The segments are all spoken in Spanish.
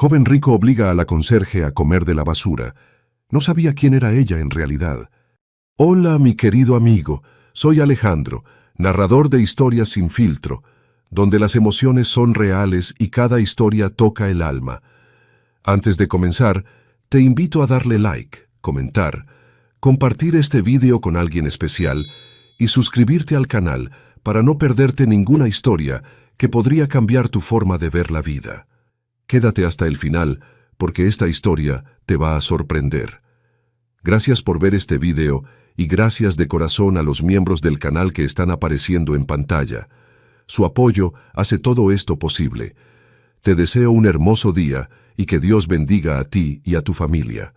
Joven rico obliga a la conserje a comer de la basura. No sabía quién era ella en realidad. Hola, mi querido amigo. Soy Alejandro, narrador de Historias sin filtro, donde las emociones son reales y cada historia toca el alma. Antes de comenzar, te invito a darle like, comentar, compartir este video con alguien especial y suscribirte al canal para no perderte ninguna historia que podría cambiar tu forma de ver la vida. Quédate hasta el final, porque esta historia te va a sorprender. Gracias por ver este video y gracias de corazón a los miembros del canal que están apareciendo en pantalla. Su apoyo hace todo esto posible. Te deseo un hermoso día y que Dios bendiga a ti y a tu familia.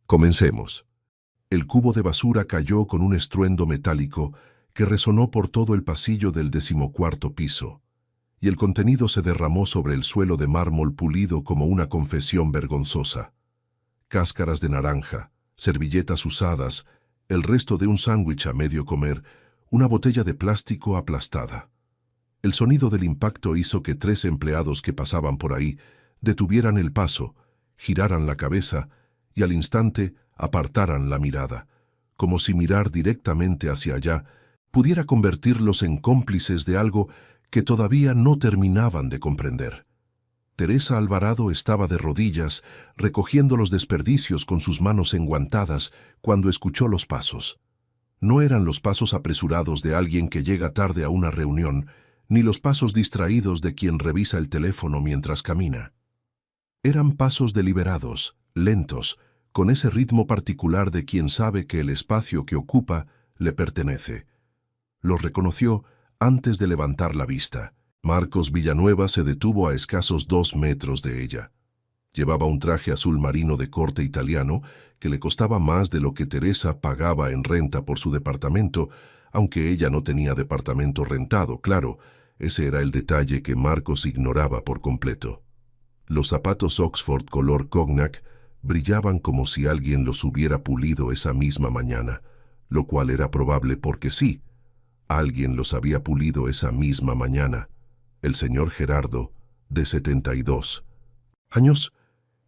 Comencemos. El cubo de basura cayó con un estruendo metálico que resonó por todo el pasillo del 14º piso, y el contenido se derramó sobre el suelo de mármol pulido como una confesión vergonzosa. Cáscaras de naranja, servilletas usadas, el resto de un sándwich a medio comer, una botella de plástico aplastada. El sonido del impacto hizo que 3 empleados que pasaban por ahí detuvieran el paso, giraran la cabeza y al instante apartaran la mirada, como si mirar directamente hacia allá pudiera convertirlos en cómplices de algo que todavía no terminaban de comprender. Teresa Alvarado estaba de rodillas, recogiendo los desperdicios con sus manos enguantadas cuando escuchó los pasos. No eran los pasos apresurados de alguien que llega tarde a una reunión, ni los pasos distraídos de quien revisa el teléfono mientras camina. Eran pasos deliberados, lentos, con ese ritmo particular de quien sabe que el espacio que ocupa le pertenece. Los reconoció antes de levantar la vista. Marcos Villanueva se detuvo a escasos 2 metros de ella. Llevaba un traje azul marino de corte italiano que le costaba más de lo que Teresa pagaba en renta por su departamento, aunque ella no tenía departamento rentado, claro, ese era el detalle que Marcos ignoraba por completo. Los zapatos Oxford color cognac brillaban como si alguien los hubiera pulido esa misma mañana, lo cual era probable porque sí, alguien los había pulido esa misma mañana. El señor Gerardo, de 72 años,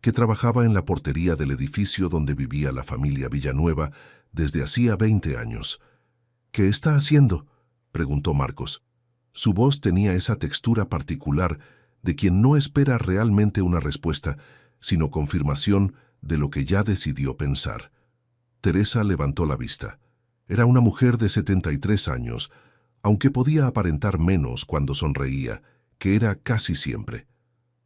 que trabajaba en la portería del edificio donde vivía la familia Villanueva desde hacía 20 años. ¿Qué está haciendo?, preguntó Marcos. Su voz tenía esa textura particular de quien no espera realmente una respuesta, sino confirmación de lo que ya decidió pensar. Teresa levantó la vista. Era una mujer de 73 años, aunque podía aparentar menos cuando sonreía, que era casi siempre.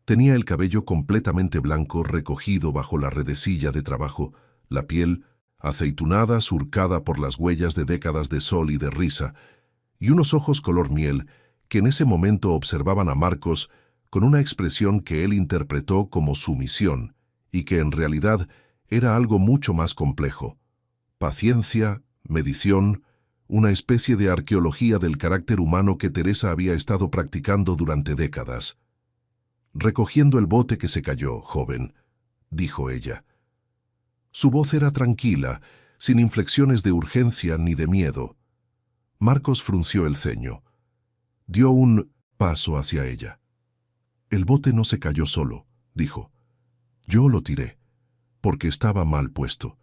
Tenía el cabello completamente blanco recogido bajo la redecilla de trabajo, la piel aceitunada surcada por las huellas de décadas de sol y de risa, y unos ojos color miel que en ese momento observaban a Marcos con una expresión que él interpretó como sumisión y que en realidad era algo mucho más complejo. Paciencia, medición, una especie de arqueología del carácter humano que Teresa había estado practicando durante décadas. «Recogiendo el bote que se cayó, joven», dijo ella. Su voz era tranquila, sin inflexiones de urgencia ni de miedo. Marcos frunció el ceño. Dio un paso hacia ella. «El bote no se cayó solo», dijo. «Yo lo tiré, porque estaba mal puesto.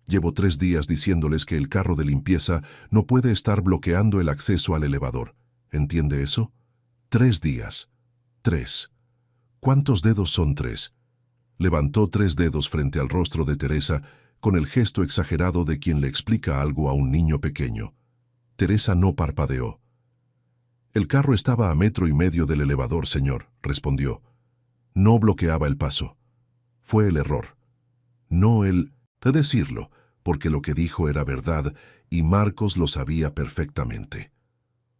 Llevo 3 días diciéndoles que el carro de limpieza no puede estar bloqueando el acceso al elevador. ¿Entiende eso? 3 días. 3. ¿Cuántos dedos son 3? Levantó 3 dedos frente al rostro de Teresa con el gesto exagerado de quien le explica algo a un niño pequeño. Teresa no parpadeó. «El carro estaba a 1,5 metros del elevador, señor», respondió. «No bloqueaba el paso. Fue el error. No el de decirlo, porque lo que dijo era verdad y Marcos lo sabía perfectamente.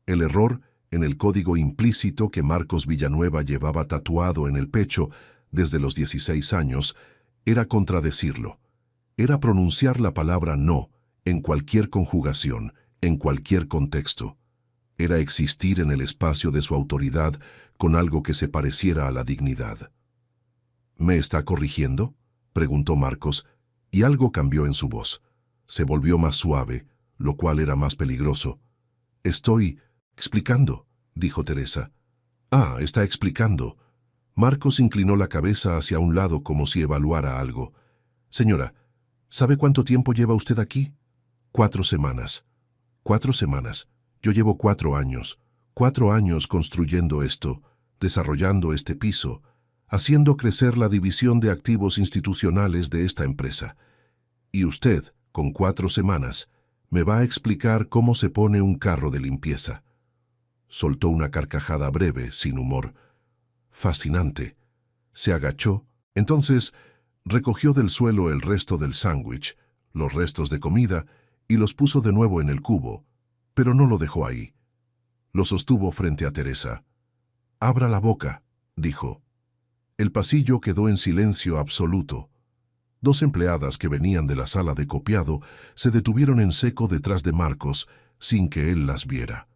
El error en el código implícito que Marcos Villanueva llevaba tatuado en el pecho desde los 16 años era contradecirlo. Era pronunciar la palabra no en cualquier conjugación, en cualquier contexto. Era existir en el espacio de su autoridad con algo que se pareciera a la dignidad. «¿Me está corrigiendo?», preguntó Marcos, y algo cambió en su voz. Se volvió más suave, lo cual era más peligroso. «Estoy explicando», dijo Teresa. «Ah, está explicando». Marcos inclinó la cabeza hacia un lado como si evaluara algo. Señora, ¿sabe cuánto tiempo lleva usted aquí? 4 semanas. 4 semanas. Yo llevo 4 años. 4 años construyendo esto, desarrollando este piso, haciendo crecer la división de activos institucionales de esta empresa. Y usted, con 4 semanas, me va a explicar cómo se pone un carro de limpieza. Soltó una carcajada breve, sin humor. Fascinante. Se agachó, entonces recogió del suelo el resto del sándwich, los restos de comida, y los puso de nuevo en el cubo, pero no lo dejó ahí. Lo sostuvo frente a Teresa. «Abra la boca», dijo. El pasillo quedó en silencio absoluto. 2 empleadas que venían de la sala de copiado se detuvieron en seco detrás de Marcos, sin que él las viera.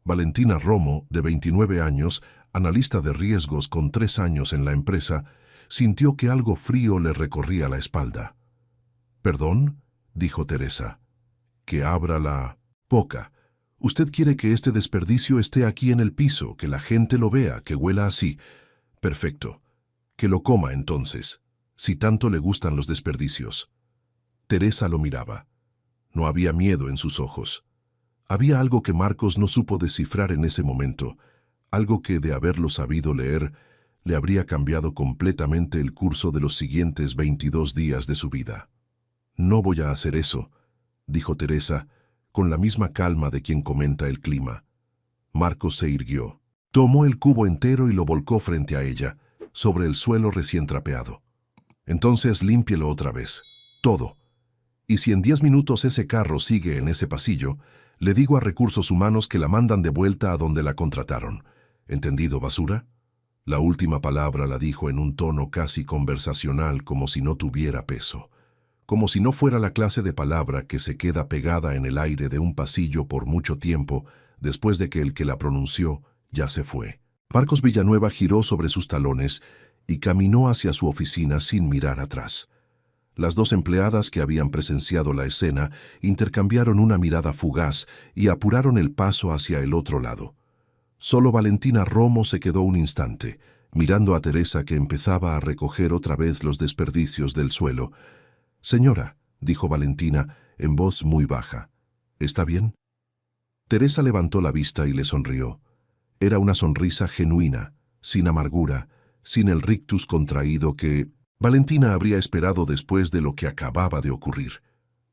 Valentina Romo, de 29 años, analista de riesgos con 3 años en la empresa, sintió que algo frío le recorría la espalda. «¿Perdón?», dijo Teresa. «Que abra la boca. Usted quiere que este desperdicio esté aquí en el piso, que la gente lo vea, que huela así. Perfecto. Que lo coma entonces, si tanto le gustan los desperdicios». Teresa lo miraba. No había miedo en sus ojos. Había algo que Marcos no supo descifrar en ese momento, algo que, de haberlo sabido leer, le habría cambiado completamente el curso de los siguientes 22 días de su vida. «No voy a hacer eso», dijo Teresa, con la misma calma de quien comenta el clima. Marcos se irguió. Tomó el cubo entero y lo volcó frente a ella, sobre el suelo recién trapeado. «Entonces límpielo otra vez, todo. Y si en 10 minutos ese carro sigue en ese pasillo, le digo a Recursos Humanos que la mandan de vuelta a donde la contrataron. ¿Entendido, basura?». La última palabra la dijo en un tono casi conversacional, como si no tuviera peso. Como si no fuera la clase de palabra que se queda pegada en el aire de un pasillo por mucho tiempo después de que el que la pronunció ya se fue. Marcos Villanueva giró sobre sus talones y caminó hacia su oficina sin mirar atrás. Las 2 empleadas que habían presenciado la escena intercambiaron una mirada fugaz y apuraron el paso hacia el otro lado. Solo Valentina Romo se quedó un instante, mirando a Teresa, que empezaba a recoger otra vez los desperdicios del suelo. «Señora», dijo Valentina, en voz muy baja, «¿está bien?». Teresa levantó la vista y le sonrió. Era una sonrisa genuina, sin amargura, sin el rictus contraído que Valentina habría esperado después de lo que acababa de ocurrir.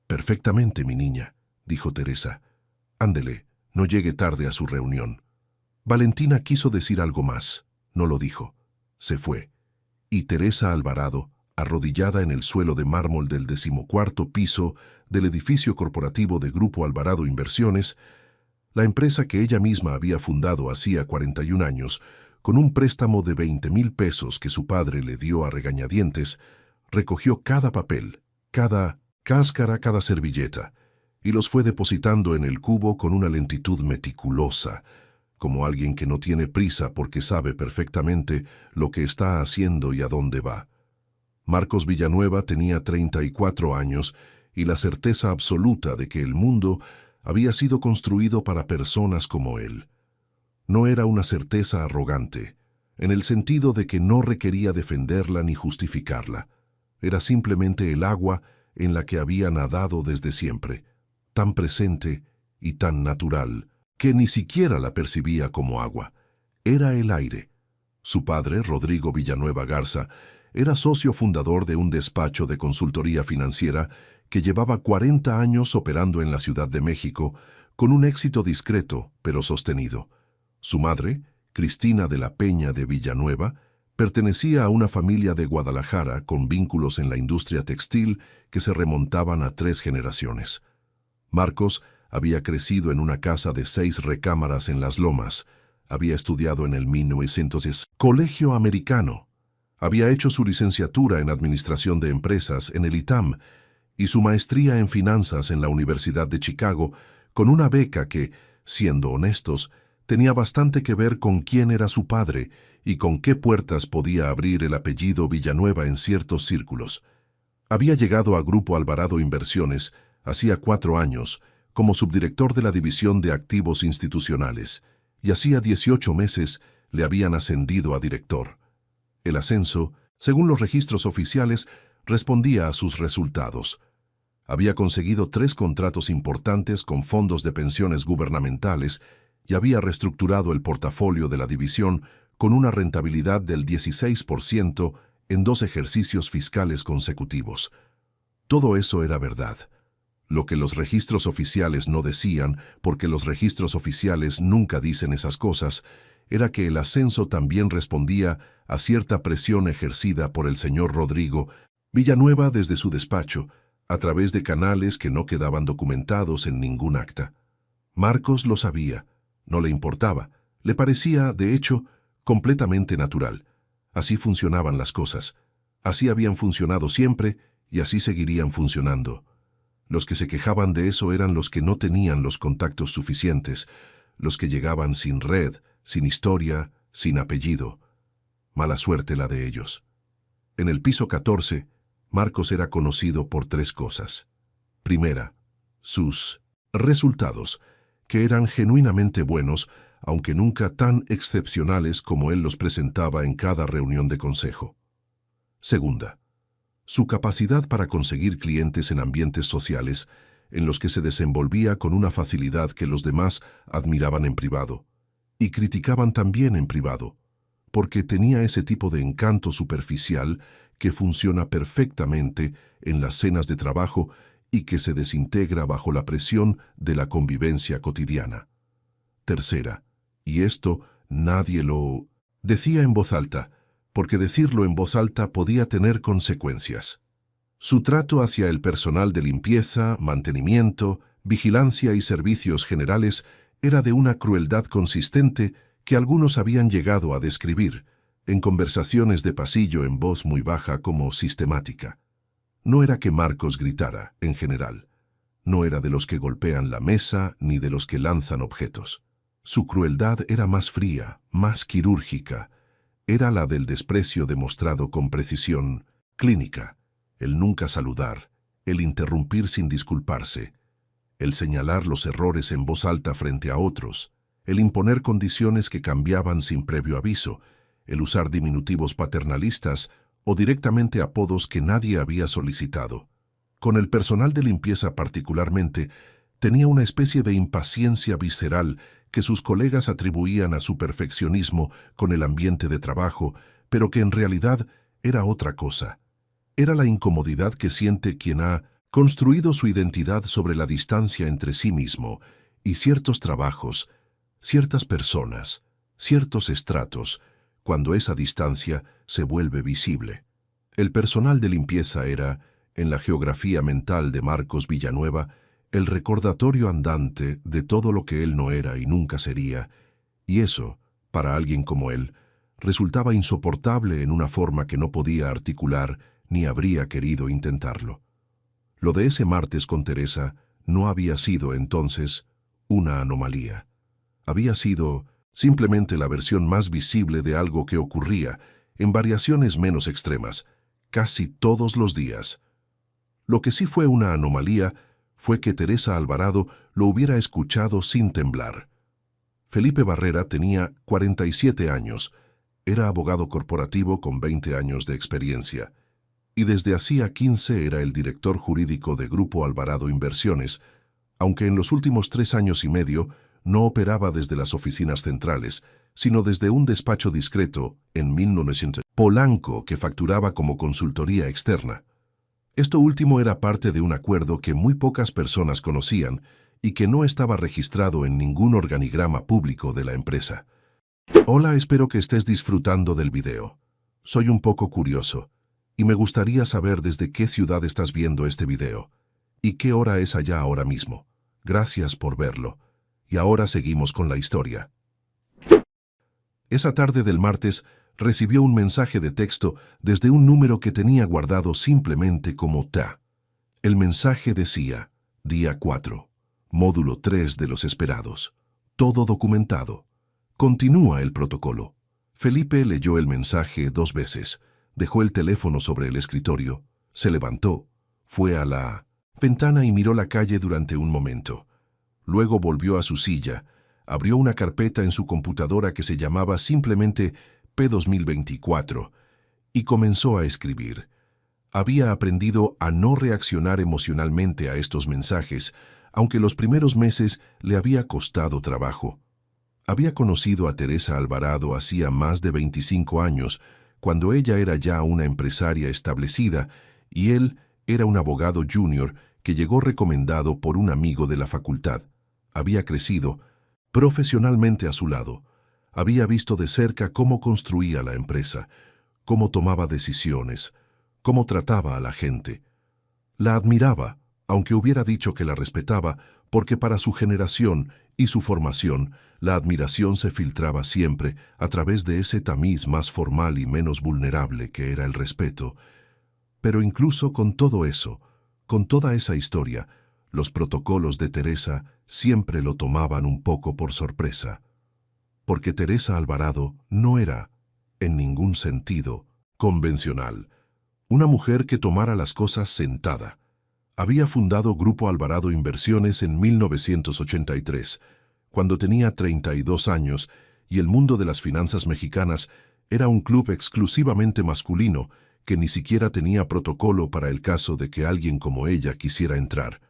«Perfectamente, mi niña», dijo Teresa. «Ándele, no llegue tarde a su reunión». Valentina quiso decir algo más. No lo dijo. Se fue. Y Teresa Alvarado, arrodillada en el suelo de mármol del 14º piso del edificio corporativo de Grupo Alvarado Inversiones, la empresa que ella misma había fundado hacía 41 años, con un préstamo de 20,000 pesos que su padre le dio a regañadientes, recogió cada papel, cada cáscara, cada servilleta, y los fue depositando en el cubo con una lentitud meticulosa, como alguien que no tiene prisa porque sabe perfectamente lo que está haciendo y a dónde va. Marcos Villanueva tenía 34 años y la certeza absoluta de que el mundo había sido construido para personas como él. No era una certeza arrogante, en el sentido de que no requería defenderla ni justificarla. Era simplemente el agua en la que había nadado desde siempre, tan presente y tan natural, que ni siquiera la percibía como agua. Era el aire. Su padre, Rodrigo Villanueva Garza, era socio fundador de un despacho de consultoría financiera que llevaba 40 años operando en la Ciudad de México, con un éxito discreto pero sostenido. Su madre, Cristina de la Peña de Villanueva, pertenecía a una familia de Guadalajara con vínculos en la industria textil que se remontaban a 3 generaciones. Marcos había crecido en una casa de 6 recámaras en Las Lomas, había estudiado en el 1910 Colegio Americano, había hecho su licenciatura en Administración de Empresas en el ITAM y su maestría en Finanzas en la Universidad de Chicago, con una beca que, siendo honestos, tenía bastante que ver con quién era su padre y con qué puertas podía abrir el apellido Villanueva en ciertos círculos. Había llegado a Grupo Alvarado Inversiones hacía 4 años como subdirector de la División de Activos Institucionales, y hacía 18 meses le habían ascendido a director. El ascenso, según los registros oficiales, respondía a sus resultados. Había conseguido 3 contratos importantes con fondos de pensiones gubernamentales y había reestructurado el portafolio de la división con una rentabilidad del 16% en 2 ejercicios fiscales consecutivos. Todo eso era verdad. Lo que los registros oficiales no decían, porque los registros oficiales nunca dicen esas cosas, era que el ascenso también respondía a cierta presión ejercida por el señor Rodrigo Villanueva desde su despacho, a través de canales que no quedaban documentados en ningún acta. Marcos lo sabía, no le importaba, le parecía, de hecho, completamente natural. Así funcionaban las cosas, así habían funcionado siempre y así seguirían funcionando. Los que se quejaban de eso eran los que no tenían los contactos suficientes, los que llegaban sin red, sin historia, sin apellido. Mala suerte la de ellos. En el piso 14, Marcos era conocido por 3 cosas. Primera, sus resultados, que eran genuinamente buenos, aunque nunca tan excepcionales como él los presentaba en cada reunión de consejo. Segunda, su capacidad para conseguir clientes en ambientes sociales en los que se desenvolvía con una facilidad que los demás admiraban en privado y criticaban también en privado, porque tenía ese tipo de encanto superficial que funciona perfectamente en las cenas de trabajo y que se desintegra bajo la presión de la convivencia cotidiana. Tercera, y esto nadie lo decía en voz alta, porque decirlo en voz alta podía tener consecuencias. Su trato hacia el personal de limpieza, mantenimiento, vigilancia y servicios generales era de una crueldad consistente que algunos habían llegado a describir, en conversaciones de pasillo en voz muy baja como sistemática. No era que Marcos gritara, en general. No era de los que golpean la mesa ni de los que lanzan objetos. Su crueldad era más fría, más quirúrgica. Era la del desprecio demostrado con precisión clínica, el nunca saludar, el interrumpir sin disculparse, el señalar los errores en voz alta frente a otros, el imponer condiciones que cambiaban sin previo aviso, el usar diminutivos paternalistas o directamente apodos que nadie había solicitado. Con el personal de limpieza particularmente, tenía una especie de impaciencia visceral que sus colegas atribuían a su perfeccionismo con el ambiente de trabajo, pero que en realidad era otra cosa. Era la incomodidad que siente quien ha construido su identidad sobre la distancia entre sí mismo y ciertos trabajos, ciertas personas, ciertos estratos, cuando esa distancia se vuelve visible. El personal de limpieza era, en la geografía mental de Marcos Villanueva, el recordatorio andante de todo lo que él no era y nunca sería, y eso, para alguien como él, resultaba insoportable en una forma que no podía articular ni habría querido intentarlo. Lo de ese martes con Teresa no había sido, entonces, una anomalía. Había sido simplemente la versión más visible de algo que ocurría, en variaciones menos extremas, casi todos los días. Lo que sí fue una anomalía fue que Teresa Alvarado lo hubiera escuchado sin temblar. Felipe Barrera tenía 47 años, era abogado corporativo con 20 años de experiencia, y desde hacía 15 era el director jurídico de Grupo Alvarado Inversiones, aunque en los últimos 3 años y medio no operaba desde las oficinas centrales, sino desde un despacho discreto en 1900 Polanco que facturaba como consultoría externa. Esto último era parte de un acuerdo que muy pocas personas conocían y que no estaba registrado en ningún organigrama público de la empresa. Hola, espero que estés disfrutando del video. Soy un poco curioso y me gustaría saber desde qué ciudad estás viendo este video y qué hora es allá ahora mismo. Gracias por verlo. Y ahora seguimos con la historia. Esa tarde del martes recibió un mensaje de texto desde un número que tenía guardado simplemente como TA. El mensaje decía, día 4, módulo 3 de los esperados. Todo documentado. Continúa el protocolo. Felipe leyó el mensaje 2 veces, dejó el teléfono sobre el escritorio, se levantó, fue a la ventana y miró la calle durante un momento. Luego volvió a su silla, abrió una carpeta en su computadora que se llamaba simplemente P2024 y comenzó a escribir. Había aprendido a no reaccionar emocionalmente a estos mensajes, aunque los primeros meses le había costado trabajo. Había conocido a Teresa Alvarado hacía más de 25 años, cuando ella era ya una empresaria establecida y él era un abogado junior que llegó recomendado por un amigo de la facultad. Había crecido profesionalmente a su lado. Había visto de cerca cómo construía la empresa, cómo tomaba decisiones, cómo trataba a la gente. La admiraba, aunque hubiera dicho que la respetaba, porque para su generación y su formación, la admiración se filtraba siempre a través de ese tamiz más formal y menos vulnerable que era el respeto. Pero incluso con todo eso, con toda esa historia, los protocolos de Teresa siempre lo tomaban un poco por sorpresa. Porque Teresa Alvarado no era, en ningún sentido, convencional. Una mujer que tomara las cosas sentada. Había fundado Grupo Alvarado Inversiones en 1983, cuando tenía 32 años, y el mundo de las finanzas mexicanas era un club exclusivamente masculino que ni siquiera tenía protocolo para el caso de que alguien como ella quisiera entrar.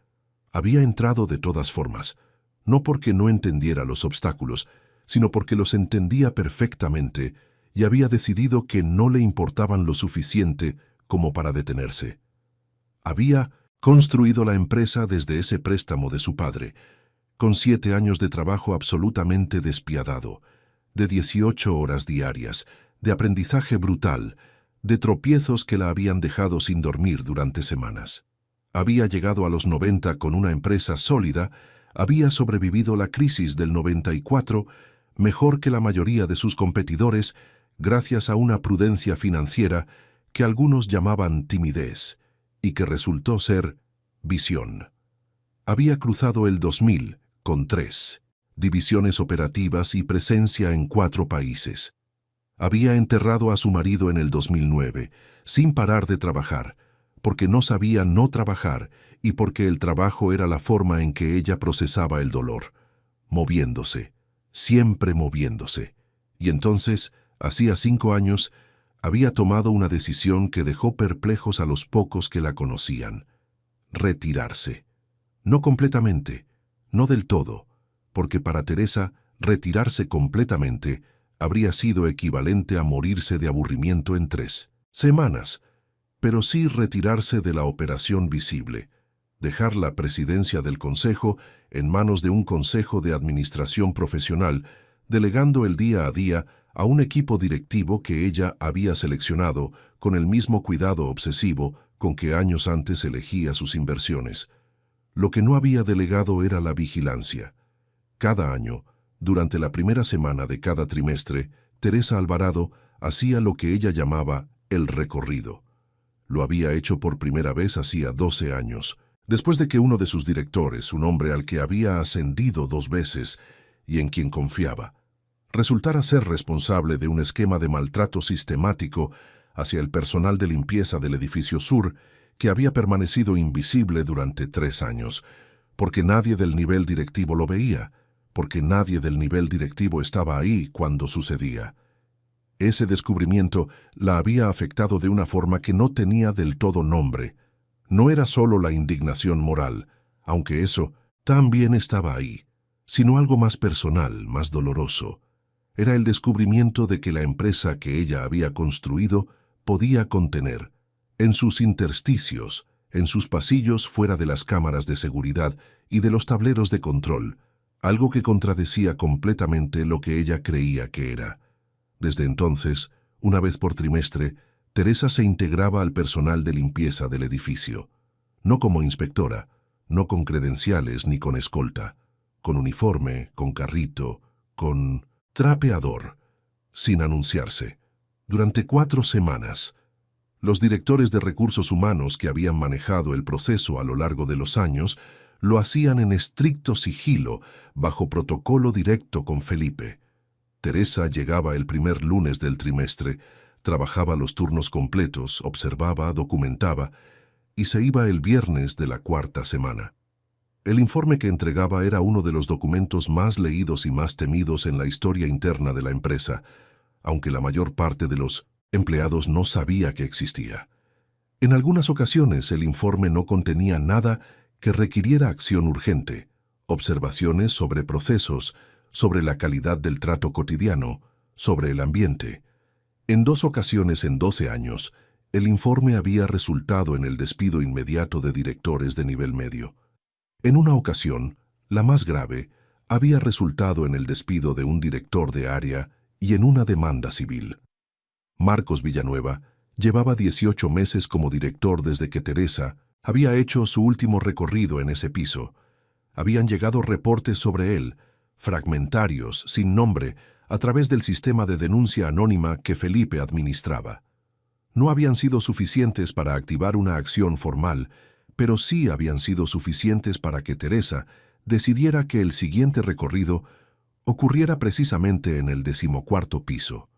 Había entrado de todas formas, no porque no entendiera los obstáculos, sino porque los entendía perfectamente y había decidido que no le importaban lo suficiente como para detenerse. Había construido la empresa desde ese préstamo de su padre, con 7 años de trabajo absolutamente despiadado, de 18 horas diarias, de aprendizaje brutal, de tropiezos que la habían dejado sin dormir durante semanas. Había llegado a los 90 con una empresa sólida, había sobrevivido la crisis del 94 mejor que la mayoría de sus competidores gracias a una prudencia financiera que algunos llamaban timidez y que resultó ser visión. Había cruzado el 2000 con 3 divisiones operativas y presencia en 4 países. Había enterrado a su marido en el 2009, sin parar de trabajar, porque no sabía no trabajar y porque el trabajo era la forma en que ella procesaba el dolor, moviéndose, siempre moviéndose. Y entonces, hacía 5 años, había tomado una decisión que dejó perplejos a los pocos que la conocían: retirarse. No completamente, no del todo, porque para Teresa, retirarse completamente habría sido equivalente a morirse de aburrimiento en 3 semanas, pero sí retirarse de la operación visible, dejar la presidencia del consejo en manos de un consejo de administración profesional, delegando el día a día a un equipo directivo que ella había seleccionado con el mismo cuidado obsesivo con que años antes elegía sus inversiones. Lo que no había delegado era la vigilancia. Cada año, durante la primera semana de cada trimestre, Teresa Alvarado hacía lo que ella llamaba el recorrido. Lo había hecho por primera vez hacía 12 años, después de que uno de sus directores, un hombre al que había ascendido 2 veces y en quien confiaba, resultara ser responsable de un esquema de maltrato sistemático hacia el personal de limpieza del edificio sur que había permanecido invisible durante 3 años, porque nadie del nivel directivo lo veía, porque nadie del nivel directivo estaba ahí cuando sucedía. Ese descubrimiento la había afectado de una forma que no tenía del todo nombre. No era solo la indignación moral, aunque eso también estaba ahí, sino algo más personal, más doloroso. Era el descubrimiento de que la empresa que ella había construido podía contener, en sus intersticios, en sus pasillos fuera de las cámaras de seguridad y de los tableros de control, algo que contradecía completamente lo que ella creía que era. Desde entonces, una vez por trimestre, Teresa se integraba al personal de limpieza del edificio, no como inspectora, no con credenciales ni con escolta, con uniforme, con carrito, con trapeador, sin anunciarse. Durante 4 semanas, los directores de recursos humanos que habían manejado el proceso a lo largo de los años lo hacían en estricto sigilo, bajo protocolo directo con Felipe. Teresa llegaba el primer lunes del trimestre, trabajaba los turnos completos, observaba, documentaba, y se iba el viernes de la 4ª semana. El informe que entregaba era uno de los documentos más leídos y más temidos en la historia interna de la empresa, aunque la mayor parte de los Empleados no sabía que existía. En algunas ocasiones el informe no contenía nada que requiriera acción urgente, observaciones sobre procesos, sobre la calidad del trato cotidiano, sobre el ambiente. En 2 ocasiones en 12 años, el informe había resultado en el despido inmediato de directores de nivel medio. En una ocasión, la más grave, había resultado en el despido de un director de área y en una demanda civil. Marcos Villanueva llevaba 18 meses como director desde que Teresa había hecho su último recorrido en ese piso. Habían llegado reportes sobre él, fragmentarios, sin nombre, a través del sistema de denuncia anónima que Felipe administraba. No habían sido suficientes para activar una acción formal, pero sí habían sido suficientes para que Teresa decidiera que el siguiente recorrido ocurriera precisamente en el 14º piso.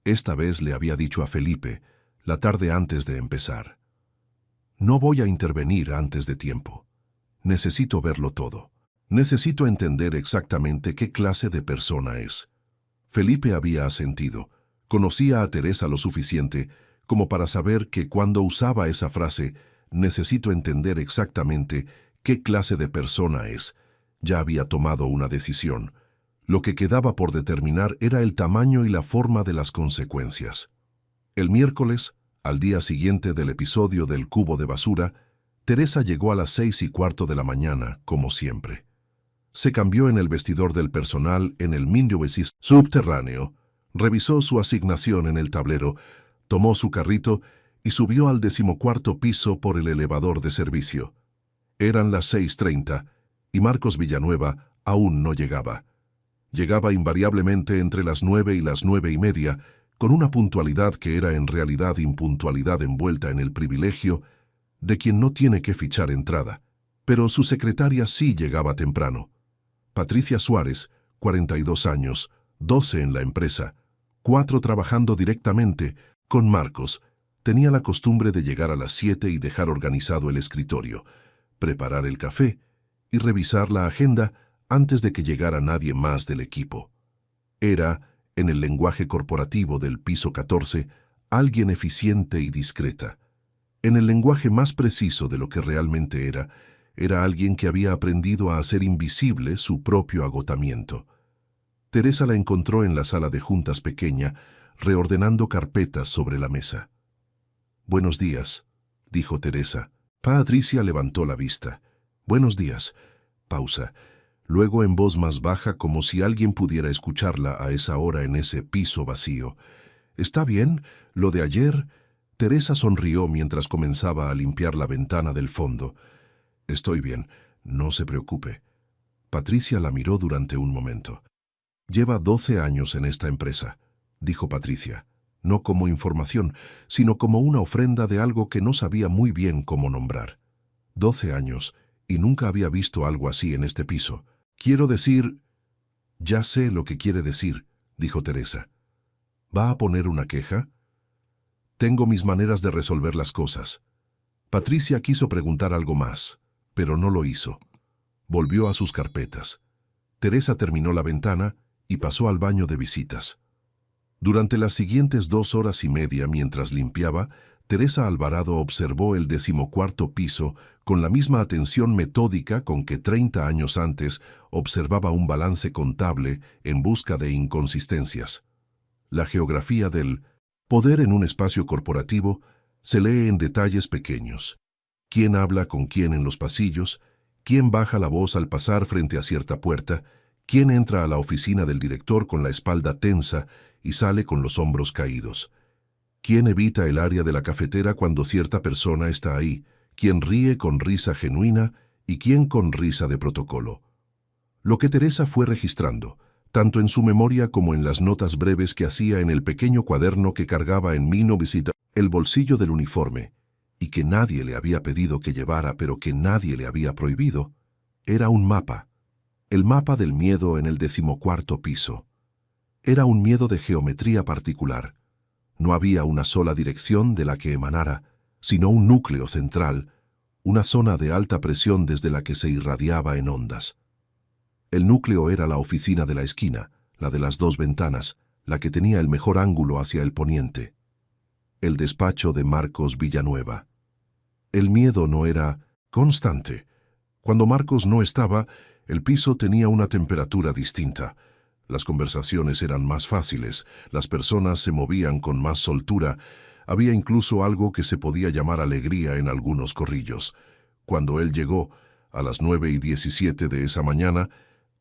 Esta vez le había dicho a Felipe, la tarde antes de empezar: «No voy a intervenir antes de tiempo. Necesito verlo todo. Necesito entender exactamente qué clase de persona es». Felipe había asentido. Conocía a Teresa lo suficiente como para saber que cuando usaba esa frase, «necesito entender exactamente qué clase de persona es», ya había tomado una decisión. Lo que quedaba por determinar era el tamaño y la forma de las consecuencias. El miércoles, al día siguiente del episodio del cubo de basura, Teresa llegó a las 6:15 de la mañana, como siempre. Se cambió en el vestidor del personal en el Minneosis subterráneo, revisó su asignación en el tablero, tomó su carrito y subió al 14º piso por el elevador de servicio. Eran las 6:30 y Marcos Villanueva aún no llegaba. Llegaba invariablemente entre las 9 y las 9:30, con una puntualidad que era en realidad impuntualidad envuelta en el privilegio de quien no tiene que fichar entrada. Pero su secretaria sí llegaba temprano. Patricia Suárez, 42 años, 12 en la empresa, 4 trabajando directamente con Marcos, tenía la costumbre de llegar a las 7 y dejar organizado el escritorio, preparar el café y revisar la agenda antes de que llegara nadie más del equipo. Era, en el lenguaje corporativo del piso 14, alguien eficiente y discreta. En el lenguaje más preciso de lo que realmente era alguien que había aprendido a hacer invisible su propio agotamiento. Teresa la encontró en la sala de juntas pequeña, reordenando carpetas sobre la mesa. «Buenos días», dijo Teresa. Patricia levantó la vista. «Buenos días». Pausa. Luego en voz más baja, como si alguien pudiera escucharla a esa hora en ese piso vacío. «¿Está bien? Lo de ayer...» Teresa sonrió mientras comenzaba a limpiar la ventana del fondo. «Estoy bien, no se preocupe». Patricia la miró durante un momento. «Lleva 12 años en esta empresa», dijo Patricia, no como información, sino como una ofrenda de algo que no sabía muy bien cómo nombrar. 12 años, y nunca había visto algo así en este piso. «Quiero decir...» «Ya sé lo que quiere decir», dijo Teresa. «¿Va a poner una queja?» «Tengo mis maneras de resolver las cosas». Patricia quiso preguntar algo más, pero no lo hizo. Volvió a sus carpetas. Teresa terminó la ventana y pasó al baño de visitas. Durante las siguientes 2 horas y media, mientras limpiaba, Teresa Alvarado observó el 14º piso con la misma atención metódica con que 30 años antes observaba un balance contable en busca de inconsistencias. La geografía del poder en un espacio corporativo se lee en detalles pequeños. ¿Quién habla con quién en los pasillos? ¿Quién baja la voz al pasar frente a cierta puerta? ¿Quién entra a la oficina del director con la espalda tensa y sale con los hombros caídos? ¿Quién evita el área de la cafetera cuando cierta persona está ahí? ¿Quién ríe con risa genuina y quién con risa de protocolo? Lo que Teresa fue registrando, tanto en su memoria como en las notas breves que hacía en el pequeño cuaderno que cargaba en Minneosis, el bolsillo del uniforme, y que nadie le había pedido que llevara pero que nadie le había prohibido, era un mapa. El mapa del miedo en el 14º piso. Era un miedo de geometría particular. No había una sola dirección de la que emanara, sino un núcleo central, una zona de alta presión desde la que se irradiaba en ondas. El núcleo era la oficina de la esquina, la de las 2 ventanas, la que tenía el mejor ángulo hacia el poniente. El despacho de Marcos Villanueva. El miedo no era constante. Cuando Marcos no estaba, el piso tenía una temperatura distinta. Las conversaciones eran más fáciles, las personas se movían con más soltura, había incluso algo que se podía llamar alegría en algunos corrillos. Cuando él llegó, a las 9:17 de esa mañana,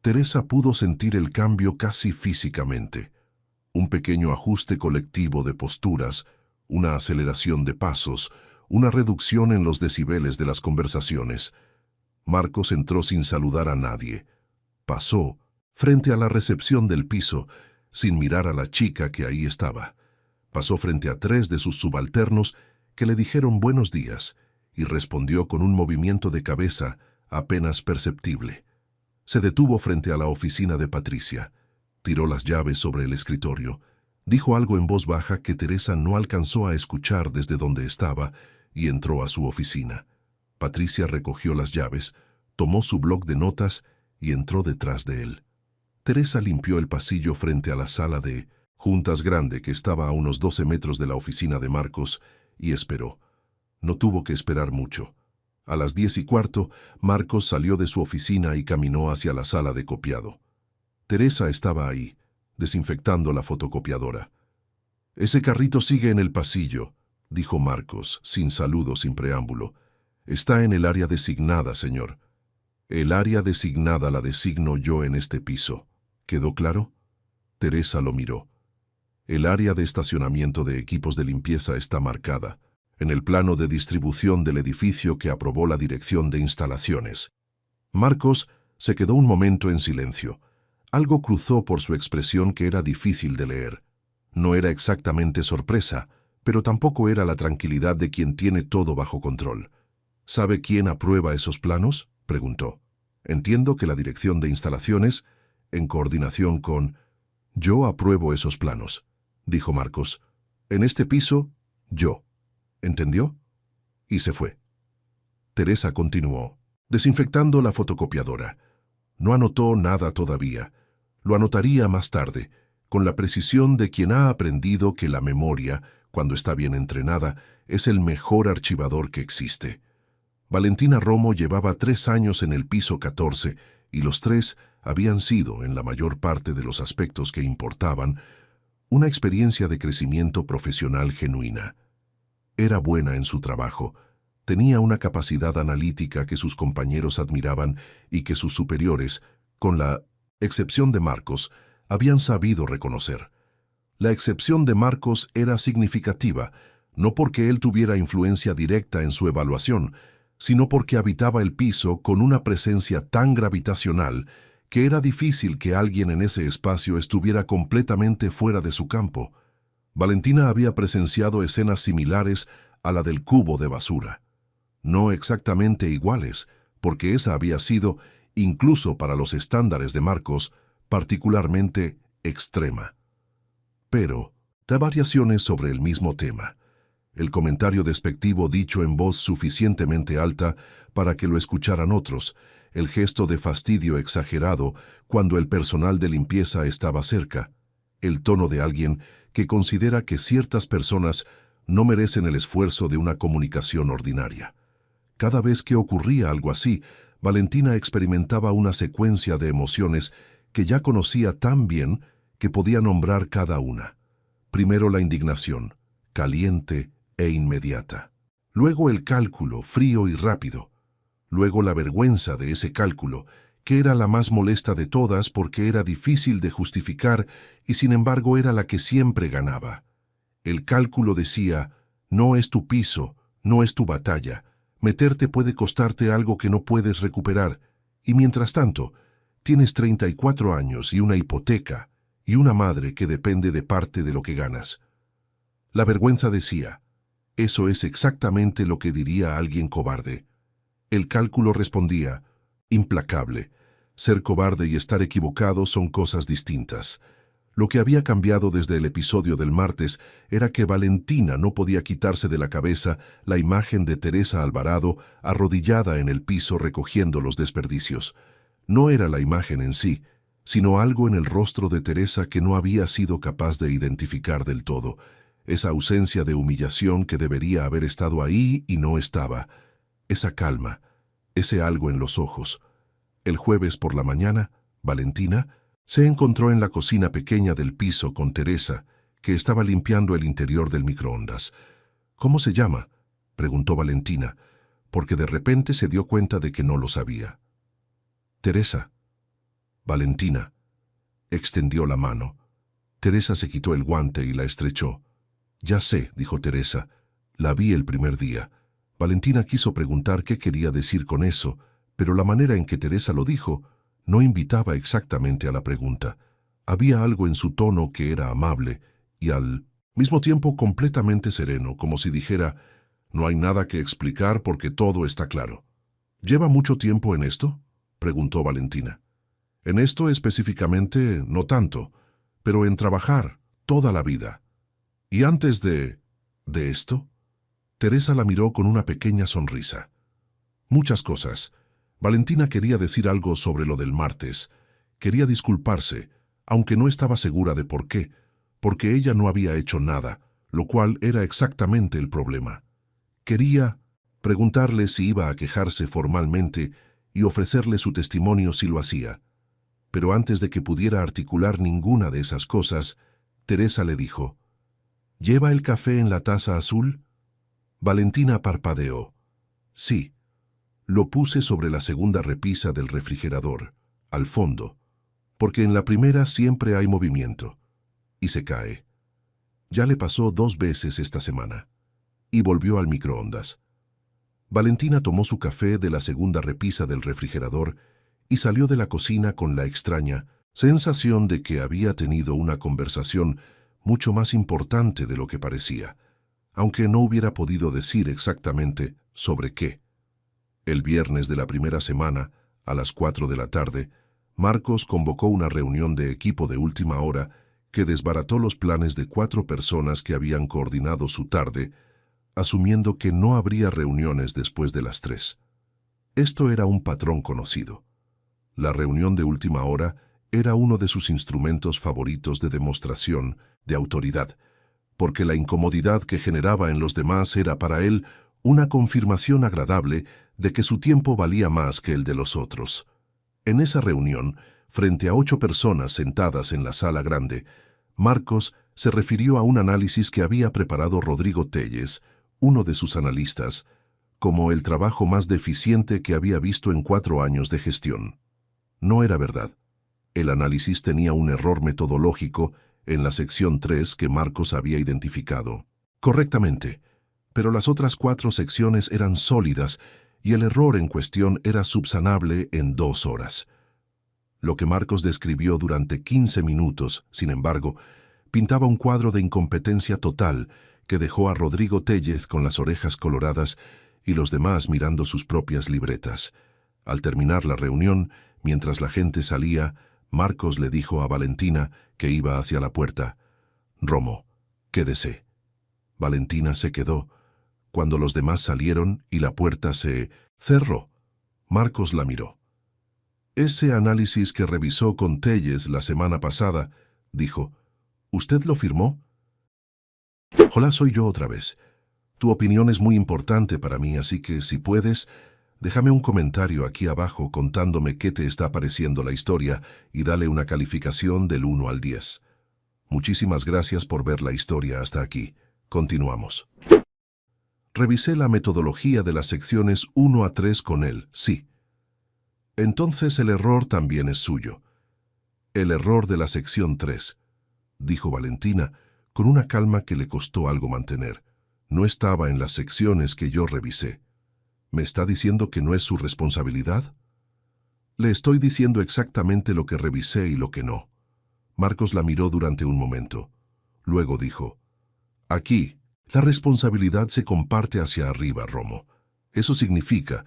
Teresa pudo sentir el cambio casi físicamente. Un pequeño ajuste colectivo de posturas, una aceleración de pasos, una reducción en los decibeles de las conversaciones. Marcos entró sin saludar a nadie. Pasó, frente a la recepción del piso, sin mirar a la chica que ahí estaba. Pasó frente a 3 de sus subalternos que le dijeron buenos días y respondió con un movimiento de cabeza apenas perceptible. Se detuvo frente a la oficina de Patricia. Tiró las llaves sobre el escritorio. Dijo algo en voz baja que Teresa no alcanzó a escuchar desde donde estaba y entró a su oficina. Patricia recogió las llaves, tomó su bloc de notas y entró detrás de él. Teresa limpió el pasillo frente a la sala de juntas grande que estaba a unos 12 metros de la oficina de Marcos y esperó. No tuvo que esperar mucho. A las 10:15, Marcos salió de su oficina y caminó hacia la sala de copiado. Teresa estaba ahí, desinfectando la fotocopiadora. «Ese carrito sigue en el pasillo», dijo Marcos, sin saludo, sin preámbulo. «Está en el área designada, señor. El área designada la designo yo en este piso. ¿Quedó claro?» Teresa lo miró. El área de estacionamiento de equipos de limpieza está marcada en el plano de distribución del edificio que aprobó la Dirección de Instalaciones. Marcos se quedó un momento en silencio. Algo cruzó por su expresión que era difícil de leer. No era exactamente sorpresa, pero tampoco era la tranquilidad de quien tiene todo bajo control. «¿Sabe quién aprueba esos planos?», preguntó. «Entiendo que la Dirección de Instalaciones, en coordinación con...» «Yo apruebo esos planos», dijo Marcos. «En este piso, yo. ¿Entendió?». Y se fue. Teresa continuó, desinfectando la fotocopiadora. No anotó nada todavía. Lo anotaría más tarde, con la precisión de quien ha aprendido que la memoria, cuando está bien entrenada, es el mejor archivador que existe. Valentina Romo llevaba 3 años en el piso 14 y los 3 habían sido, en la mayor parte de los aspectos que importaban, una experiencia de crecimiento profesional genuina. Era buena en su trabajo, tenía una capacidad analítica que sus compañeros admiraban y que sus superiores, con la excepción de Marcos, habían sabido reconocer. La excepción de Marcos era significativa, no porque él tuviera influencia directa en su evaluación, sino porque habitaba el piso con una presencia tan gravitacional que era difícil que alguien en ese espacio estuviera completamente fuera de su campo. Valentina había presenciado escenas similares a la del cubo de basura. No exactamente iguales, porque esa había sido, incluso para los estándares de Marcos, particularmente extrema. Pero da variaciones sobre el mismo tema. El comentario despectivo dicho en voz suficientemente alta para que lo escucharan otros, el gesto de fastidio exagerado cuando el personal de limpieza estaba cerca, el tono de alguien que considera que ciertas personas no merecen el esfuerzo de una comunicación ordinaria. Cada vez que ocurría algo así, Valentina experimentaba una secuencia de emociones que ya conocía tan bien que podía nombrar cada una. Primero la indignación, caliente e inmediata. Luego el cálculo, frío y rápido. Luego la vergüenza de ese cálculo, que era la más molesta de todas porque era difícil de justificar y sin embargo era la que siempre ganaba. El cálculo decía, no es tu piso, no es tu batalla, meterte puede costarte algo que no puedes recuperar, y mientras tanto, tienes 34 años y una hipoteca, y una madre que depende de parte de lo que ganas. La vergüenza decía, eso es exactamente lo que diría alguien cobarde. El cálculo respondía, implacable. Ser cobarde y estar equivocado son cosas distintas. Lo que había cambiado desde el episodio del martes era que Valentina no podía quitarse de la cabeza la imagen de Teresa Alvarado arrodillada en el piso recogiendo los desperdicios. No era la imagen en sí, sino algo en el rostro de Teresa que no había sido capaz de identificar del todo. esa ausencia de humillación que debería haber estado ahí y no estaba, esa calma, ese algo en los ojos. El jueves por la mañana, Valentina se encontró en la cocina pequeña del piso con Teresa, que estaba limpiando el interior del microondas. «¿Cómo se llama?», preguntó Valentina, porque de repente se dio cuenta de que no lo sabía. «Teresa». Valentina extendió la mano. Teresa se quitó el guante y la estrechó. «Ya sé», dijo Teresa, «la vi el primer día». Valentina quiso preguntar qué quería decir con eso, pero la manera en que Teresa lo dijo no invitaba exactamente a la pregunta. Había algo en su tono que era amable y al mismo tiempo completamente sereno, como si dijera, «No hay nada que explicar porque todo está claro». «¿Lleva mucho tiempo en esto?», preguntó Valentina. «En esto específicamente, no tanto, pero en trabajar toda la vida». «¿Y antes de esto?». Teresa la miró con una pequeña sonrisa. «Muchas cosas». Valentina quería decir algo sobre lo del martes. Quería disculparse, aunque no estaba segura de por qué, porque ella no había hecho nada, lo cual era exactamente el problema. Quería preguntarle si iba a quejarse formalmente y ofrecerle su testimonio si lo hacía. Pero antes de que pudiera articular ninguna de esas cosas, Teresa le dijo, «¿Lleva el café en la taza azul?». Valentina parpadeó. «Sí». Lo puse sobre la segunda repisa del refrigerador, al fondo, porque en la primera siempre hay movimiento, y se cae. Ya le pasó 2 veces esta semana. Y volvió al microondas. Valentina tomó su café de la segunda repisa del refrigerador y salió de la cocina con la extraña sensación de que había tenido una conversación mucho más importante de lo que parecía, aunque no hubiera podido decir exactamente sobre qué. El viernes de la primera semana, a las 4 de la tarde, Marcos convocó una reunión de equipo de última hora que desbarató los planes de 4 personas que habían coordinado su tarde, asumiendo que no habría reuniones después de las 3. Esto era un patrón conocido. La reunión de última hora era uno de sus instrumentos favoritos de demostración de autoridad, porque la incomodidad que generaba en los demás era para él una confirmación agradable de que su tiempo valía más que el de los otros. En esa reunión, frente a 8 personas sentadas en la sala grande, Marcos se refirió a un análisis que había preparado Rodrigo Telles, uno de sus analistas, como el trabajo más deficiente que había visto en 4 años de gestión. No era verdad. El análisis tenía un error metodológico en la sección 3 que Marcos había identificado correctamente, pero las otras 4 secciones eran sólidas y el error en cuestión era subsanable en 2 horas. Lo que Marcos describió durante 15 minutos, sin embargo, pintaba un cuadro de incompetencia total que dejó a Rodrigo Tellez con las orejas coloradas y los demás mirando sus propias libretas. Al terminar la reunión, mientras la gente salía, Marcos le dijo a Valentina, que iba hacia la puerta, «Romo, quédese». Valentina se quedó. Cuando los demás salieron y la puerta se cerró, Marcos la miró. «Ese análisis que revisó con Telles la semana pasada», dijo, «¿usted lo firmó?». «Hola, soy yo otra vez. Tu opinión es muy importante para mí, así que, si puedes, déjame un comentario aquí abajo contándome qué te está pareciendo la historia y dale una calificación del 1 al 10. Muchísimas gracias por ver la historia hasta aquí. Continuamos». «Revisé la metodología de las secciones 1 a 3 con él, sí». «Entonces el error también es suyo». «El error de la sección 3», dijo Valentina, con una calma que le costó algo mantener. «No estaba en las secciones que yo revisé». «¿Me está diciendo que no es su responsabilidad?». «Le estoy diciendo exactamente lo que revisé y lo que no». Marcos la miró durante un momento. Luego dijo, «Aquí, la responsabilidad se comparte hacia arriba, Romo. Eso significa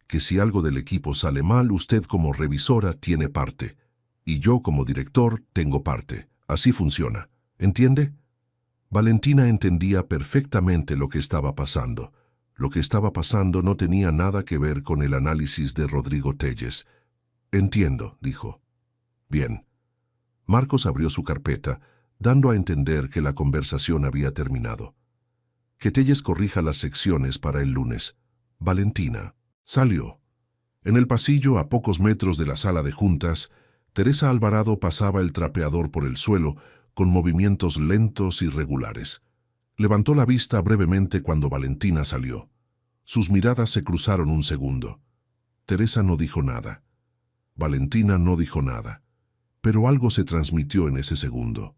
que si algo del equipo sale mal, usted como revisora tiene parte, y yo como director tengo parte. Así funciona. ¿Entiende?». Valentina entendía perfectamente lo que estaba pasando. Lo que estaba pasando no tenía nada que ver con el análisis de Rodrigo Telles. «Entiendo», dijo. «Bien». Marcos abrió su carpeta, dando a entender que la conversación había terminado. Que Telles corrija las secciones para el lunes. Valentina salió. En el pasillo, a pocos metros de la sala de juntas, Teresa Alvarado pasaba el trapeador por el suelo con movimientos lentos y regulares. Levantó la vista brevemente cuando Valentina salió. Sus miradas se cruzaron un segundo. Teresa no dijo nada. Valentina no dijo nada. Pero algo se transmitió en ese segundo.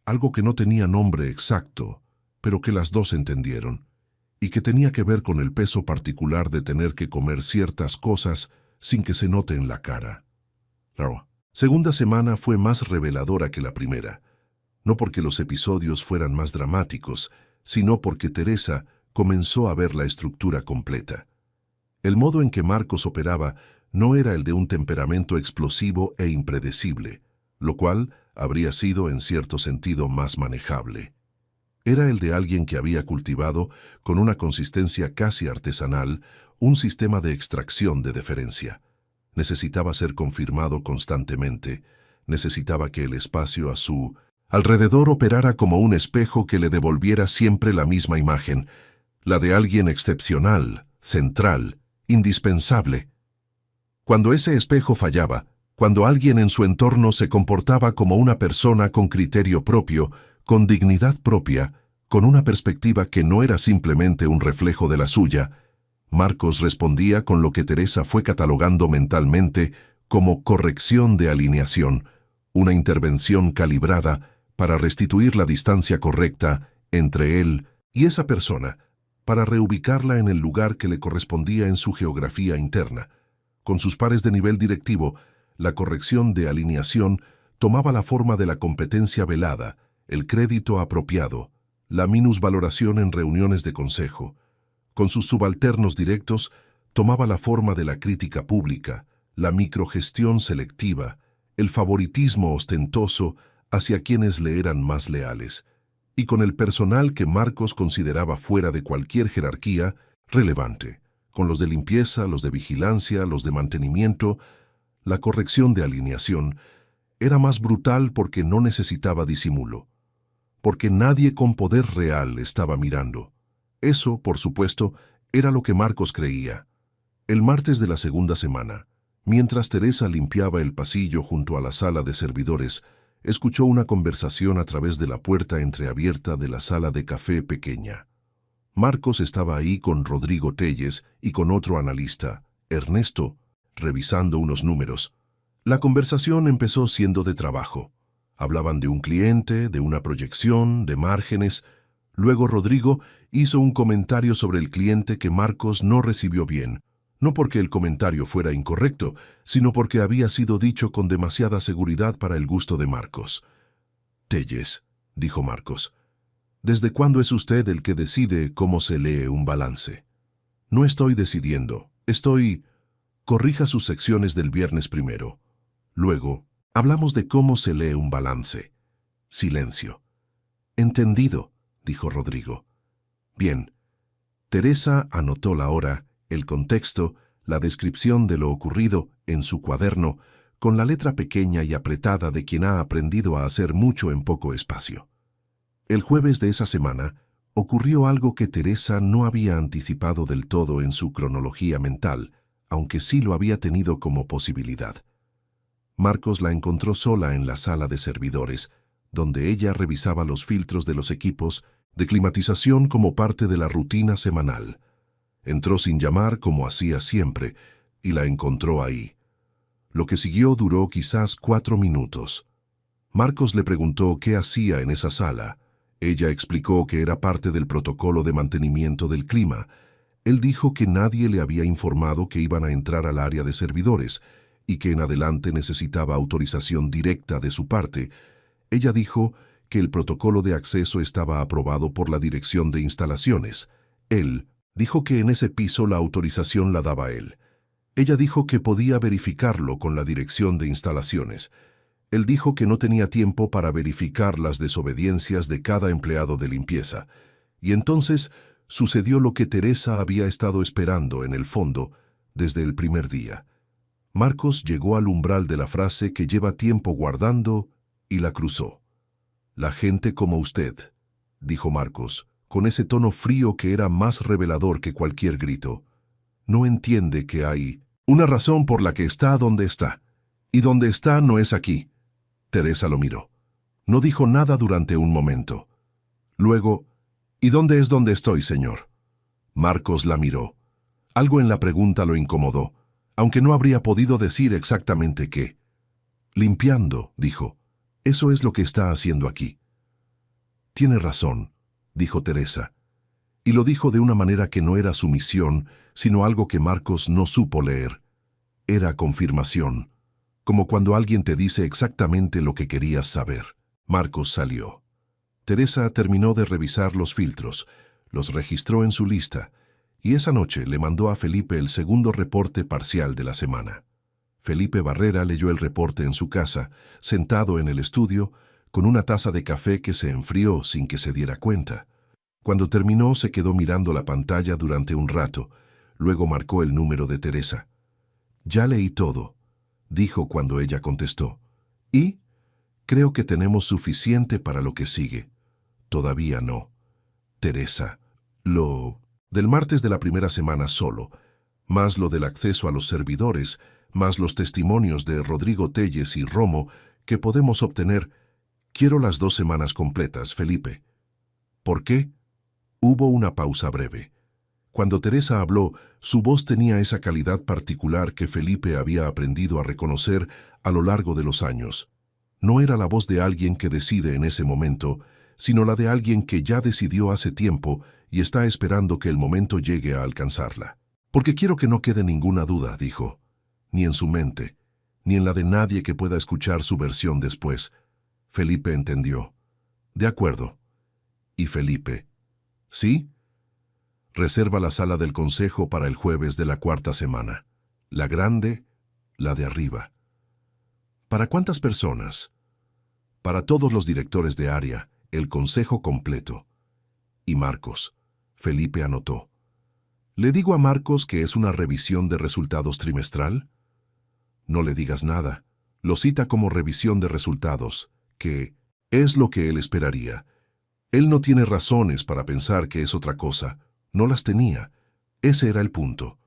Algo que no tenía nombre exacto, pero que las dos entendieron, y que tenía que ver con el peso particular de tener que comer ciertas cosas sin que se note en la cara. La segunda semana fue más reveladora que la primera, no porque los episodios fueran más dramáticos, sino porque Teresa comenzó a ver la estructura completa. El modo en que Marcos operaba no era el de un temperamento explosivo e impredecible, lo cual habría sido en cierto sentido más manejable. Era el de alguien que había cultivado, con una consistencia casi artesanal, un sistema de extracción de deferencia. Necesitaba ser confirmado constantemente, necesitaba que el espacio a su alrededor operara como un espejo que le devolviera siempre la misma imagen, la de alguien excepcional, central, indispensable. Cuando ese espejo fallaba, cuando alguien en su entorno se comportaba como una persona con criterio propio, con dignidad propia, con una perspectiva que no era simplemente un reflejo de la suya, Marcos respondía con lo que Teresa fue catalogando mentalmente como corrección de alineación, una intervención calibrada para restituir la distancia correcta entre él y esa persona, para reubicarla en el lugar que le correspondía en su geografía interna. Con sus pares de nivel directivo, la corrección de alineación tomaba la forma de la competencia velada, el crédito apropiado, la minusvaloración en reuniones de consejo. Con sus subalternos directos, tomaba la forma de la crítica pública, la microgestión selectiva, el favoritismo ostentoso hacia quienes le eran más leales. Y con el personal que Marcos consideraba fuera de cualquier jerarquía, relevante, con los de limpieza, los de vigilancia, los de mantenimiento, la corrección de alineación era más brutal porque no necesitaba disimulo, porque nadie con poder real estaba mirando. Eso, por supuesto, era lo que Marcos creía. El martes de la segunda semana, mientras Teresa limpiaba el pasillo junto a la sala de servidores, escuchó una conversación a través de la puerta entreabierta de la sala de café pequeña. Marcos estaba ahí con Rodrigo Telles y con otro analista, Ernesto, revisando unos números. La conversación empezó siendo de trabajo. Hablaban de un cliente, de una proyección, de márgenes. Luego Rodrigo hizo un comentario sobre el cliente que Marcos no recibió bien, no porque el comentario fuera incorrecto, sino porque había sido dicho con demasiada seguridad para el gusto de Marcos. «Telles», dijo Marcos, «¿desde cuándo es usted el que decide cómo se lee un balance?» «No estoy decidiendo, Corrija sus secciones del viernes primero. Luego, hablamos de cómo se lee un balance». Silencio. «Entendido», dijo Rodrigo. «Bien». Teresa anotó la hora, el contexto, la descripción de lo ocurrido en su cuaderno, con la letra pequeña y apretada de quien ha aprendido a hacer mucho en poco espacio. El jueves de esa semana ocurrió algo que Teresa no había anticipado del todo en su cronología mental, aunque sí lo había tenido como posibilidad. Marcos la encontró sola en la sala de servidores, donde ella revisaba los filtros de los equipos de climatización como parte de la rutina semanal. Entró sin llamar como hacía siempre, y la encontró ahí. Lo que siguió duró quizás 4 minutos. Marcos le preguntó qué hacía en esa sala. Ella explicó que era parte del protocolo de mantenimiento del clima. Él dijo que nadie le había informado que iban a entrar al área de servidores y que en adelante necesitaba autorización directa de su parte. Ella dijo que el protocolo de acceso estaba aprobado por la dirección de instalaciones. Él dijo que en ese piso la autorización la daba él. Ella dijo que podía verificarlo con la dirección de instalaciones. Él dijo que no tenía tiempo para verificar las desobediencias de cada empleado de limpieza. Y entonces sucedió lo que Teresa había estado esperando en el fondo desde el primer día. Marcos llegó al umbral de la frase que lleva tiempo guardando y la cruzó. La gente como usted, dijo Marcos, con ese tono frío que era más revelador que cualquier grito. No entiende que hay una razón por la que está donde está. Y donde está no es aquí. Teresa lo miró. No dijo nada durante un momento. Luego, ¿y dónde es donde estoy, señor? Marcos la miró. Algo en la pregunta lo incomodó, aunque no habría podido decir exactamente qué. Limpiando, dijo. Eso es lo que está haciendo aquí. Tiene razón, dijo Teresa. Y lo dijo de una manera que no era sumisión, sino algo que Marcos no supo leer. Era confirmación, como cuando alguien te dice exactamente lo que querías saber. Marcos salió. Teresa terminó de revisar los filtros, los registró en su lista, y esa noche le mandó a Felipe el segundo reporte parcial de la semana. Felipe Barrera leyó el reporte en su casa, sentado en el estudio, con una taza de café que se enfrió sin que se diera cuenta. Cuando terminó, se quedó mirando la pantalla durante un rato, luego marcó el número de Teresa. «Ya leí todo», dijo cuando ella contestó. «¿Y? Creo que tenemos suficiente para lo que sigue». «Todavía no». «Teresa, lo del martes de la primera semana solo, más lo del acceso a los servidores, más los testimonios de Rodrigo Telles y Romo que podemos obtener. Quiero las 2 semanas completas, Felipe». «¿Por qué?» Hubo una pausa breve. Cuando Teresa habló, su voz tenía esa calidad particular que Felipe había aprendido a reconocer a lo largo de los años. No era la voz de alguien que decide en ese momento, sino la de alguien que ya decidió hace tiempo y está esperando que el momento llegue a alcanzarla. «Porque quiero que no quede ninguna duda», dijo, «ni en su mente, ni en la de nadie que pueda escuchar su versión después». Felipe entendió. «De acuerdo». ¿Y Felipe? ¿Sí? Reserva la sala del consejo para el jueves de la 4ª semana. La grande, la de arriba. ¿Para cuántas personas? Para todos los directores de área, el consejo completo. Y Marcos. Felipe anotó. ¿Le digo a Marcos que es una revisión de resultados trimestral? No le digas nada. Lo cita como revisión de resultados, que es lo que él esperaría. Él no tiene razones para pensar que es otra cosa. No las tenía. Ese era el punto.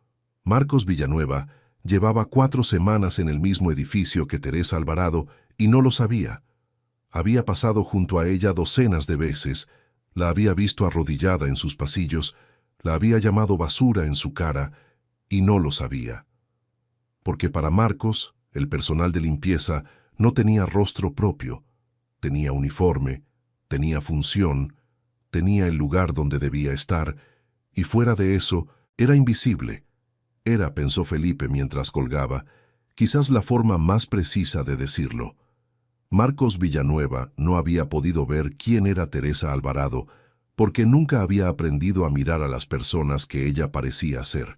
Marcos Villanueva llevaba 4 semanas en el mismo edificio que Teresa Alvarado y no lo sabía. Había pasado junto a ella docenas de veces, la había visto arrodillada en sus pasillos, la había llamado basura en su cara y no lo sabía. Porque para Marcos, el personal de limpieza no tenía rostro propio, tenía uniforme, tenía función, tenía el lugar donde debía estar, y fuera de eso, era invisible. Era, pensó Felipe mientras colgaba, quizás la forma más precisa de decirlo. Marcos Villanueva no había podido ver quién era Teresa Alvarado, porque nunca había aprendido a mirar a las personas que ella parecía ser.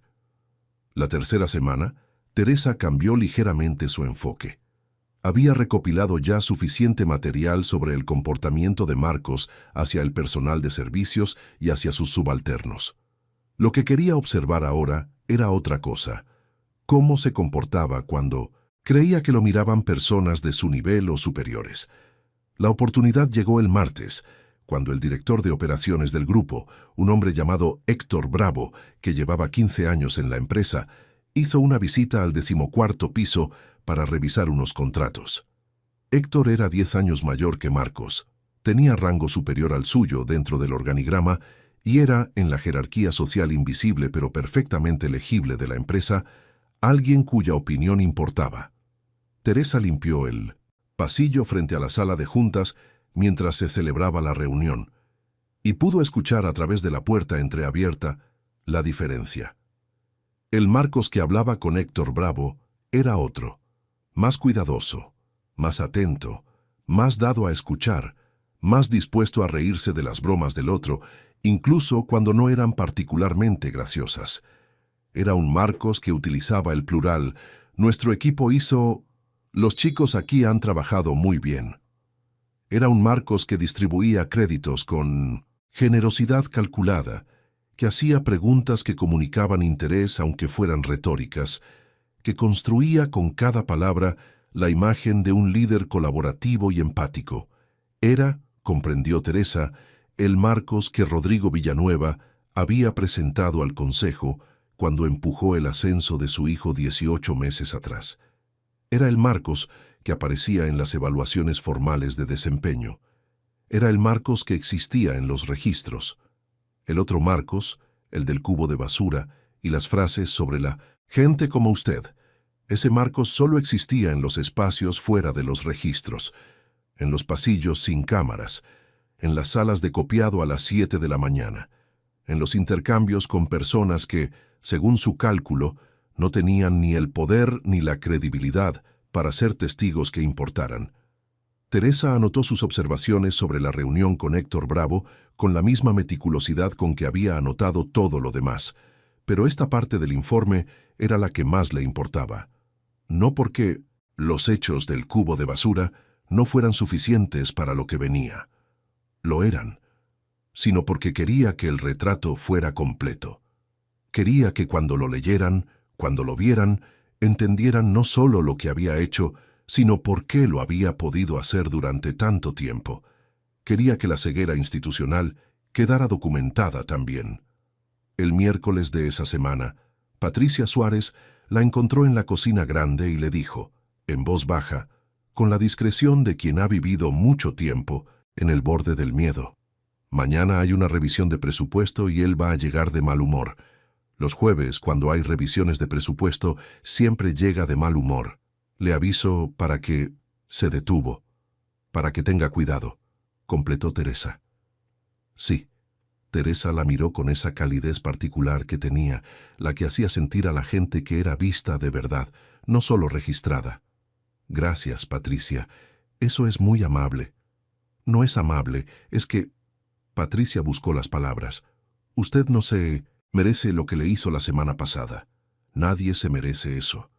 La 3ª semana, Teresa cambió ligeramente su enfoque. Había recopilado ya suficiente material sobre el comportamiento de Marcos hacia el personal de servicios y hacia sus subalternos. Lo que quería observar ahora era otra cosa. Cómo se comportaba cuando creía que lo miraban personas de su nivel o superiores. La oportunidad llegó el martes, cuando el director de operaciones del grupo, un hombre llamado Héctor Bravo, que llevaba 15 años en la empresa, hizo una visita al 14º piso para revisar unos contratos. Héctor era 10 años mayor que Marcos, tenía rango superior al suyo dentro del organigrama y era, en la jerarquía social invisible pero perfectamente legible de la empresa, alguien cuya opinión importaba. Teresa limpió el pasillo frente a la sala de juntas mientras se celebraba la reunión, y pudo escuchar a través de la puerta entreabierta la diferencia. El Marcos que hablaba con Héctor Bravo era otro, más cuidadoso, más atento, más dado a escuchar, más dispuesto a reírse de las bromas del otro, incluso cuando no eran particularmente graciosas. Era un Marcos que utilizaba el plural. Nuestro equipo hizo... Los chicos aquí han trabajado muy bien. Era un Marcos que distribuía créditos con generosidad calculada, que hacía preguntas que comunicaban interés aunque fueran retóricas, que construía con cada palabra la imagen de un líder colaborativo y empático. Era comprendió Teresa, el Marcos que Rodrigo Villanueva había presentado al consejo cuando empujó el ascenso de su hijo 18 meses atrás. Era el Marcos que aparecía en las evaluaciones formales de desempeño. Era el Marcos que existía en los registros. El otro Marcos, el del cubo de basura y las frases sobre la gente como usted, ese Marcos solo existía en los espacios fuera de los registros, en los pasillos sin cámaras, en las salas de copiado a las 7 de la mañana, en los intercambios con personas que, según su cálculo, no tenían ni el poder ni la credibilidad para ser testigos que importaran. Teresa anotó sus observaciones sobre la reunión con Héctor Bravo con la misma meticulosidad con que había anotado todo lo demás, pero esta parte del informe era la que más le importaba. No porque los hechos del cubo de basura no fueran suficientes para lo que venía. Lo eran, sino porque quería que el retrato fuera completo. Quería que cuando lo leyeran, cuando lo vieran, entendieran no solo lo que había hecho, sino por qué lo había podido hacer durante tanto tiempo. Quería que la ceguera institucional quedara documentada también. El miércoles de esa semana, Patricia Suárez la encontró en la cocina grande y le dijo, en voz baja, con la discreción de quien ha vivido mucho tiempo en el borde del miedo: mañana hay una revisión de presupuesto y él va a llegar de mal humor. Los jueves, cuando hay revisiones de presupuesto, siempre llega de mal humor. Le aviso para que... Se detuvo. Para que tenga cuidado, completó Teresa. Sí. Teresa la miró con esa calidez particular que tenía, la que hacía sentir a la gente que era vista de verdad, no solo registrada. Gracias, Patricia. Eso es muy amable. No es amable, es que... Patricia buscó las palabras. Usted no se merece lo que le hizo la semana pasada. Nadie se merece eso.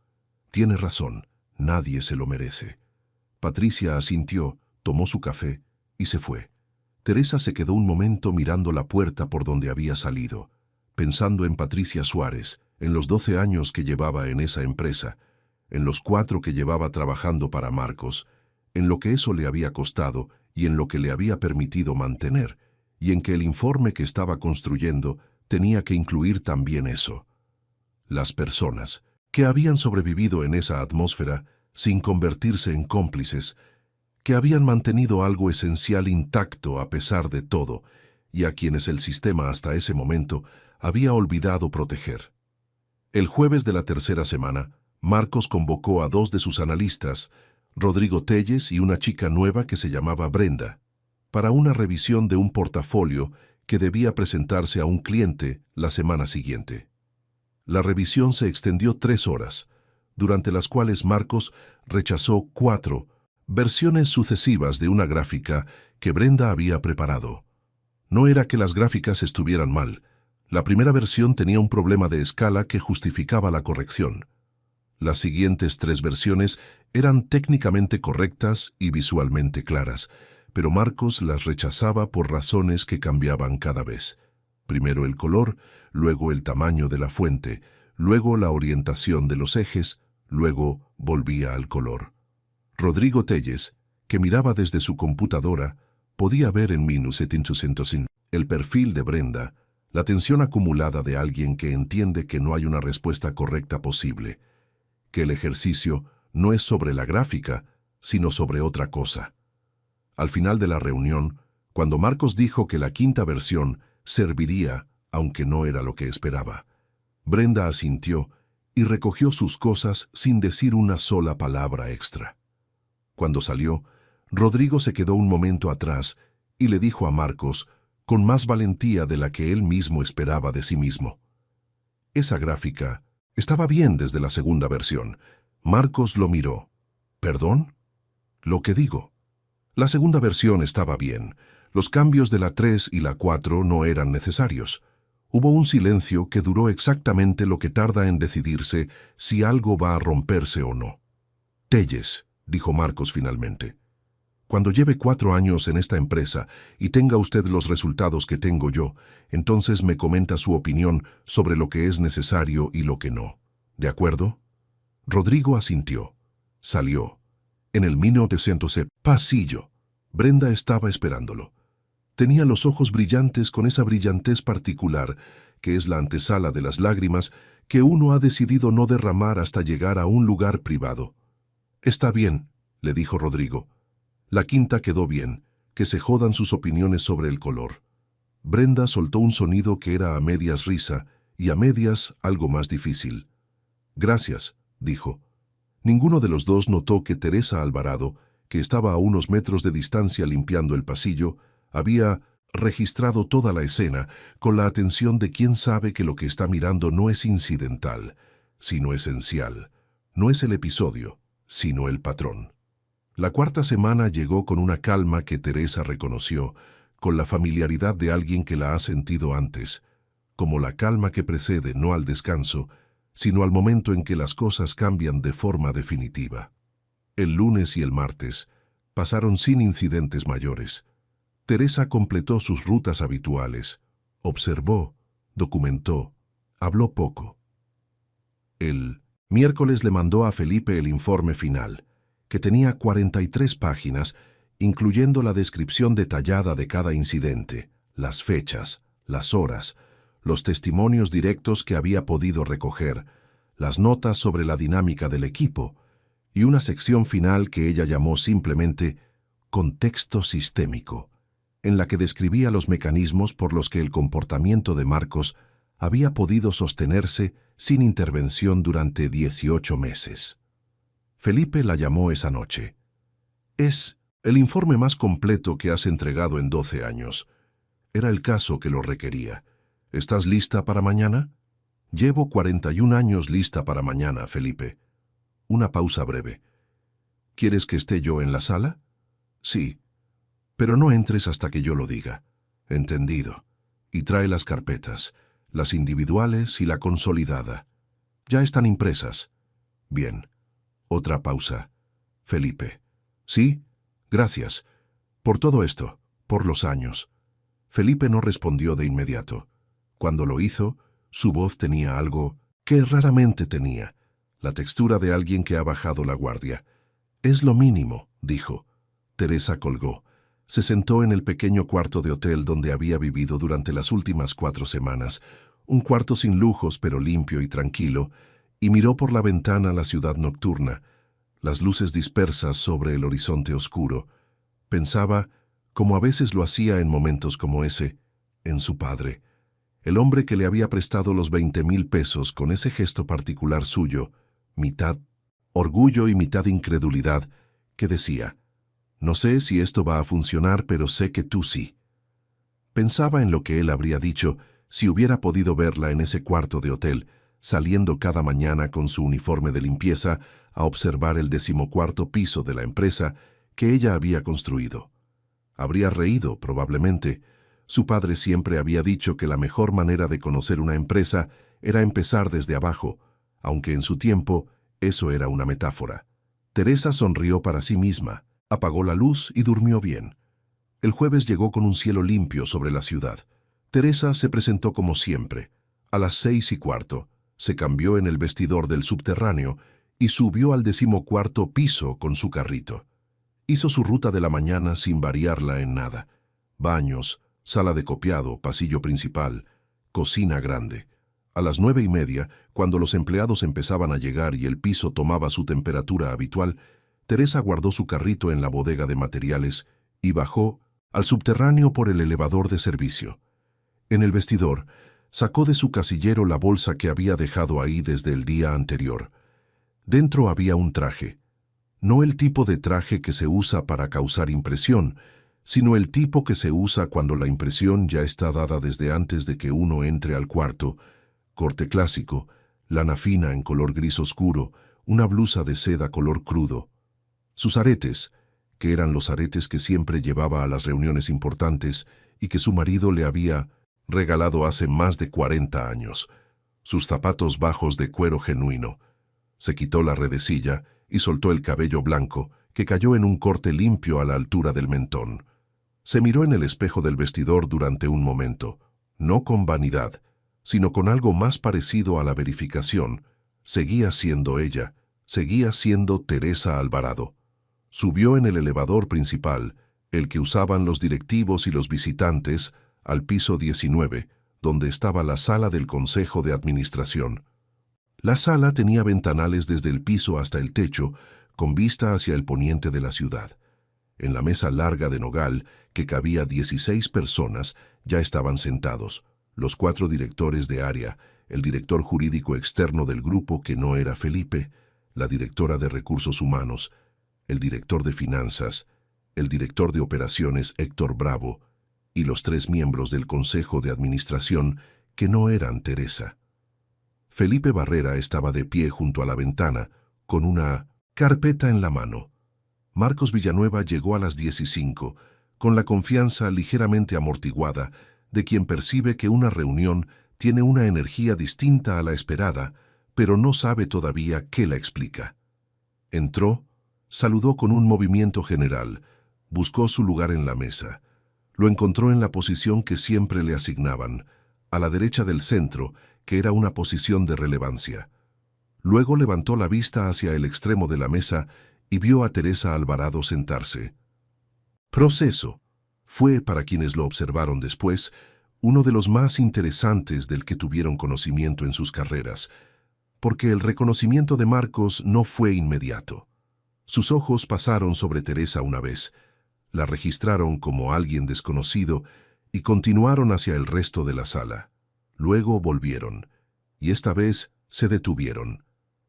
Tiene razón, nadie se lo merece. Patricia asintió, tomó su café y se fue. Teresa se quedó un momento mirando la puerta por donde había salido, pensando en Patricia Suárez, en los 12 años que llevaba en esa empresa, en los 4 que llevaba trabajando para Marcos, en lo que eso le había costado y en lo que le había permitido mantener, y en que el informe que estaba construyendo tenía que incluir también eso. Las personas que habían sobrevivido en esa atmósfera sin convertirse en cómplices, que habían mantenido algo esencial intacto a pesar de todo, y a quienes el sistema hasta ese momento había olvidado proteger. El jueves de la tercera semana, Marcos convocó a 2 de sus analistas, Rodrigo Telles y una chica nueva que se llamaba Brenda, para una revisión de un portafolio que debía presentarse a un cliente la semana siguiente. La revisión se extendió 3 horas, durante las cuales Marcos rechazó 4 versiones sucesivas de una gráfica que Brenda había preparado. No era que las gráficas estuvieran mal. La primera versión tenía un problema de escala que justificaba la corrección. Las siguientes 3 versiones eran técnicamente correctas y visualmente claras, pero Marcos las rechazaba por razones que cambiaban cada vez. Primero el color, luego el tamaño de la fuente, luego la orientación de los ejes, luego volvía al color. Rodrigo Telles, que miraba desde su computadora, podía ver en -700 el perfil de Brenda, la tensión acumulada de alguien que entiende que no hay una respuesta correcta posible, que el ejercicio no es sobre la gráfica, sino sobre otra cosa. Al final de la reunión, cuando Marcos dijo que la 5ª versión serviría, aunque no era lo que esperaba, Brenda asintió y recogió sus cosas sin decir una sola palabra extra. Cuando salió, Rodrigo se quedó un momento atrás y le dijo a Marcos, con más valentía de la que él mismo esperaba de sí mismo: esa gráfica estaba bien desde la 2ª versión. Marcos lo miró. ¿Perdón? Lo que digo. La 2ª versión estaba bien. Los cambios de la 3 y la 4 no eran necesarios. Hubo un silencio que duró exactamente lo que tarda en decidirse si algo va a romperse o no. Telles, dijo Marcos finalmente, cuando lleve 4 años en esta empresa y tenga usted los resultados que tengo yo, entonces me comenta su opinión sobre lo que es necesario y lo que no. ¿De acuerdo? Rodrigo asintió. Salió. En el 1900 pasillo. Brenda estaba esperándolo. Tenía los ojos brillantes con esa brillantez particular, que es la antesala de las lágrimas que uno ha decidido no derramar hasta llegar a un lugar privado. «Está bien», le dijo Rodrigo. «La quinta quedó bien, que se jodan sus opiniones sobre el color». Brenda soltó un sonido que era a medias risa y a medias algo más difícil. «Gracias», dijo. Ninguno de los dos notó que Teresa Alvarado, que estaba a unos metros de distancia limpiando el pasillo, había registrado toda la escena con la atención de quien sabe que lo que está mirando no es incidental, sino esencial. No es el episodio, sino el patrón. La cuarta semana llegó con una calma que Teresa reconoció, con la familiaridad de alguien que la ha sentido antes, como la calma que precede no al descanso, sino al momento en que las cosas cambian de forma definitiva. El lunes y el martes pasaron sin incidentes mayores. Teresa completó sus rutas habituales, observó, documentó, habló poco. El miércoles le mandó a Felipe el informe final, que tenía 43 páginas, incluyendo la descripción detallada de cada incidente, las fechas, las horas, los testimonios directos que había podido recoger, las notas sobre la dinámica del equipo y una sección final que ella llamó simplemente «Contexto sistémico», en la que describía los mecanismos por los que el comportamiento de Marcos había podido sostenerse sin intervención durante 18 meses. Felipe la llamó esa noche. «Es el informe más completo que has entregado en 12 años. Era el caso que lo requería. ¿Estás lista para mañana?» «Llevo 41 años lista para mañana, Felipe». Una pausa breve. «¿Quieres que esté yo en la sala?» «Sí. Pero no entres hasta que yo lo diga». «Entendido. Y trae las carpetas, las individuales y la consolidada. Ya están impresas». «Bien». Otra pausa. «Felipe». «Sí, gracias. Por todo esto, por los años». Felipe no respondió de inmediato. Cuando lo hizo, su voz tenía algo que raramente tenía, la textura de alguien que ha bajado la guardia. «Es lo mínimo», dijo. Teresa colgó. Se sentó en el pequeño cuarto de hotel donde había vivido durante las últimas 4 semanas, un cuarto sin lujos pero limpio y tranquilo, y miró por la ventana la ciudad nocturna, las luces dispersas sobre el horizonte oscuro. Pensaba, como a veces lo hacía en momentos como ese, en su padre, el hombre que le había prestado los 20,000 pesos con ese gesto particular suyo, mitad orgullo y mitad incredulidad, que decía: «No sé si esto va a funcionar, pero sé que tú sí». Pensaba en lo que él habría dicho si hubiera podido verla en ese cuarto de hotel, saliendo cada mañana con su uniforme de limpieza a observar el 14º piso de la empresa que ella había construido. Habría reído, probablemente. Su padre siempre había dicho que la mejor manera de conocer una empresa era empezar desde abajo, aunque en su tiempo eso era una metáfora. Teresa sonrió para sí misma, apagó la luz y durmió bien. El jueves llegó con un cielo limpio sobre la ciudad. Teresa se presentó como siempre. A las 6:15, se cambió en el vestidor del subterráneo y subió al 14º piso con su carrito. Hizo su ruta de la mañana sin variarla en nada. Baños, sala de copiado, pasillo principal, cocina grande. A las 9:30, cuando los empleados empezaban a llegar y el piso tomaba su temperatura habitual, Teresa guardó su carrito en la bodega de materiales y bajó al subterráneo por el elevador de servicio. En el vestidor, sacó de su casillero la bolsa que había dejado ahí desde el día anterior. Dentro había un traje. No el tipo de traje que se usa para causar impresión, sino el tipo que se usa cuando la impresión ya está dada desde antes de que uno entre al cuarto. Corte clásico, lana fina en color gris oscuro, una blusa de seda color crudo. Sus aretes, que eran los aretes que siempre llevaba a las reuniones importantes y que su marido le había regalado hace más de 40 años. Sus zapatos bajos de cuero genuino. Se quitó la redecilla y soltó el cabello blanco, que cayó en un corte limpio a la altura del mentón. Se miró en el espejo del vestidor durante un momento, no con vanidad, sino con algo más parecido a la verificación. Seguía siendo ella, seguía siendo Teresa Alvarado. Subió en el elevador principal, el que usaban los directivos y los visitantes, al piso 19, donde estaba la sala del Consejo de Administración. La sala tenía ventanales desde el piso hasta el techo, con vista hacia el poniente de la ciudad. En la mesa larga de nogal, que cabía 16 personas, ya estaban sentados, los 4 directores de área, el director jurídico externo del grupo, que no era Felipe, la directora de recursos humanos, el director de finanzas, el director de operaciones Héctor Bravo, y los 3 miembros del Consejo de Administración, que no eran Teresa. Felipe Barrera estaba de pie junto a la ventana, con una carpeta en la mano. Marcos Villanueva llegó a las 10:05, con la confianza ligeramente amortiguada de quien percibe que una reunión tiene una energía distinta a la esperada, pero no sabe todavía qué la explica. Entró, saludó con un movimiento general, buscó su lugar en la mesa. Lo encontró en la posición que siempre le asignaban, a la derecha del centro, que era una posición de relevancia. Luego levantó la vista hacia el extremo de la mesa y vio a Teresa Alvarado sentarse. Proceso fue, para quienes lo observaron después, uno de los más interesantes del que tuvieron conocimiento en sus carreras, porque el reconocimiento de Marcos no fue inmediato. Sus ojos pasaron sobre Teresa una vez, la registraron como alguien desconocido y continuaron hacia el resto de la sala. Luego volvieron, y esta vez se detuvieron.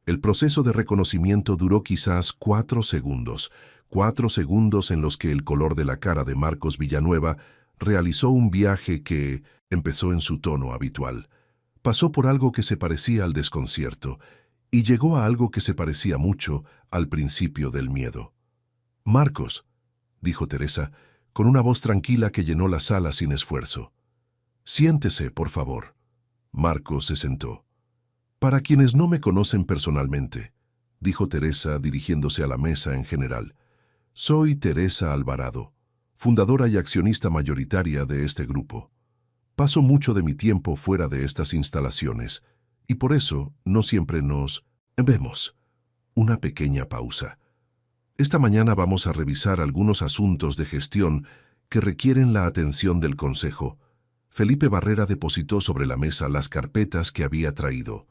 El proceso de reconocimiento duró quizás 4 segundos, 4 segundos en los que el color de la cara de Marcos Villanueva realizó un viaje que empezó en su tono habitual. Pasó por algo que se parecía al desconcierto y llegó a algo que se parecía mucho al principio del miedo. «Marcos», dijo Teresa, con una voz tranquila que llenó la sala sin esfuerzo. «Siéntese, por favor». Marcos se sentó. «Para quienes no me conocen personalmente», dijo Teresa dirigiéndose a la mesa en general, «soy Teresa Alvarado, fundadora y accionista mayoritaria de este grupo. Paso mucho de mi tiempo fuera de estas instalaciones, y por eso no siempre nos vemos». Una pequeña pausa. «Esta mañana vamos a revisar algunos asuntos de gestión que requieren la atención del Consejo». Felipe Barrera depositó sobre la mesa las carpetas que había traído,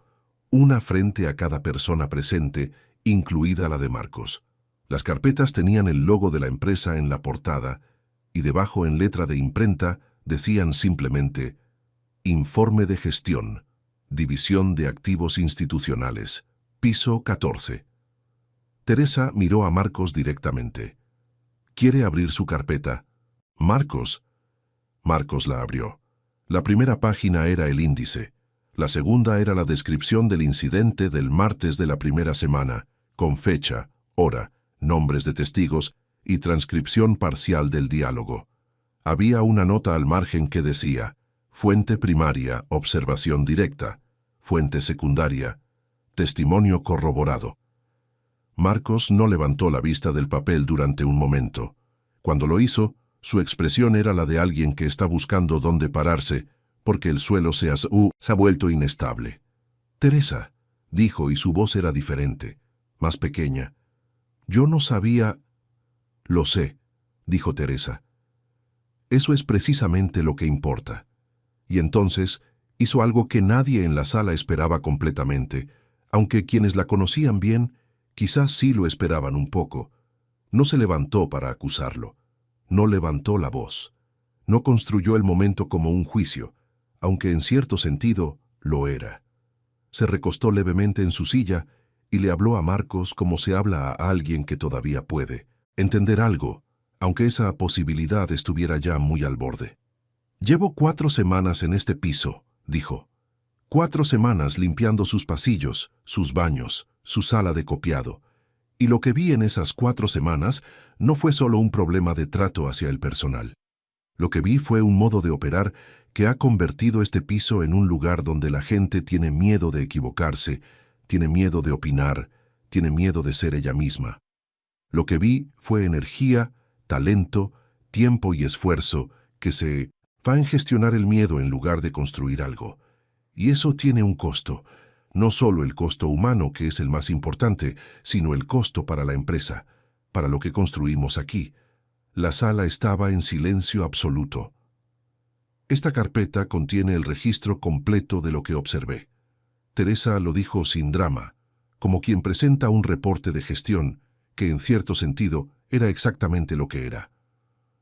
una frente a cada persona presente, incluida la de Marcos. Las carpetas tenían el logo de la empresa en la portada, y debajo en letra de imprenta decían simplemente «Informe de gestión, División de Activos Institucionales, piso 14». Teresa miró a Marcos directamente. «¿Quiere abrir su carpeta?» «Marcos». Marcos la abrió. La primera página era el índice. La segunda era la descripción del incidente del martes de la primera semana, con fecha, hora, nombres de testigos y transcripción parcial del diálogo. Había una nota al margen que decía: fuente primaria, observación directa; fuente secundaria, testimonio corroborado. Marcos no levantó la vista del papel durante un momento. Cuando lo hizo, su expresión era la de alguien que está buscando dónde pararse, porque el suelo se ha vuelto inestable. «Teresa», dijo, y su voz era diferente, más pequeña. «Yo no sabía». «Lo sé», dijo Teresa. «Eso es precisamente lo que importa». Y entonces hizo algo que nadie en la sala esperaba completamente, aunque quienes la conocían bien quizás sí lo esperaban un poco. No se levantó para acusarlo. No levantó la voz. No construyó el momento como un juicio, aunque en cierto sentido lo era. Se recostó levemente en su silla y le habló a Marcos como se habla a alguien que todavía puede entender algo, aunque esa posibilidad estuviera ya muy al borde. «Llevo 4 semanas en este piso», dijo. 4 semanas limpiando sus pasillos, sus baños, su sala de copiado. Y lo que vi en esas 4 semanas no fue solo un problema de trato hacia el personal. Lo que vi fue un modo de operar que ha convertido este piso en un lugar donde la gente tiene miedo de equivocarse, tiene miedo de opinar, tiene miedo de ser ella misma. Lo que vi fue energía, talento, tiempo y esfuerzo que se va en gestionar el miedo en lugar de construir algo. Y eso tiene un costo. No solo el costo humano, que es el más importante, sino el costo para la empresa, para lo que construimos aquí. La sala estaba en silencio absoluto. Esta carpeta contiene el registro completo de lo que observé. Teresa lo dijo sin drama, como quien presenta un reporte de gestión, que en cierto sentido era exactamente lo que era.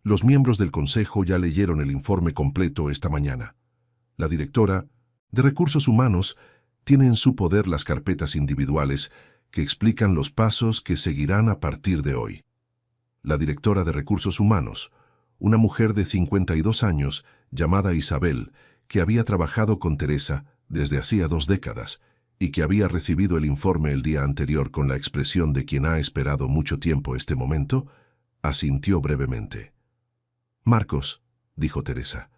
Los miembros del consejo ya leyeron el informe completo esta mañana. La directora de Recursos Humanos tiene en su poder las carpetas individuales que explican los pasos que seguirán a partir de hoy. La directora de Recursos Humanos, una mujer de 52 años llamada Isabel, que había trabajado con Teresa desde hacía 2 décadas y que había recibido el informe el día anterior con la expresión de quien ha esperado mucho tiempo este momento, asintió brevemente. «Marcos», dijo Teresa,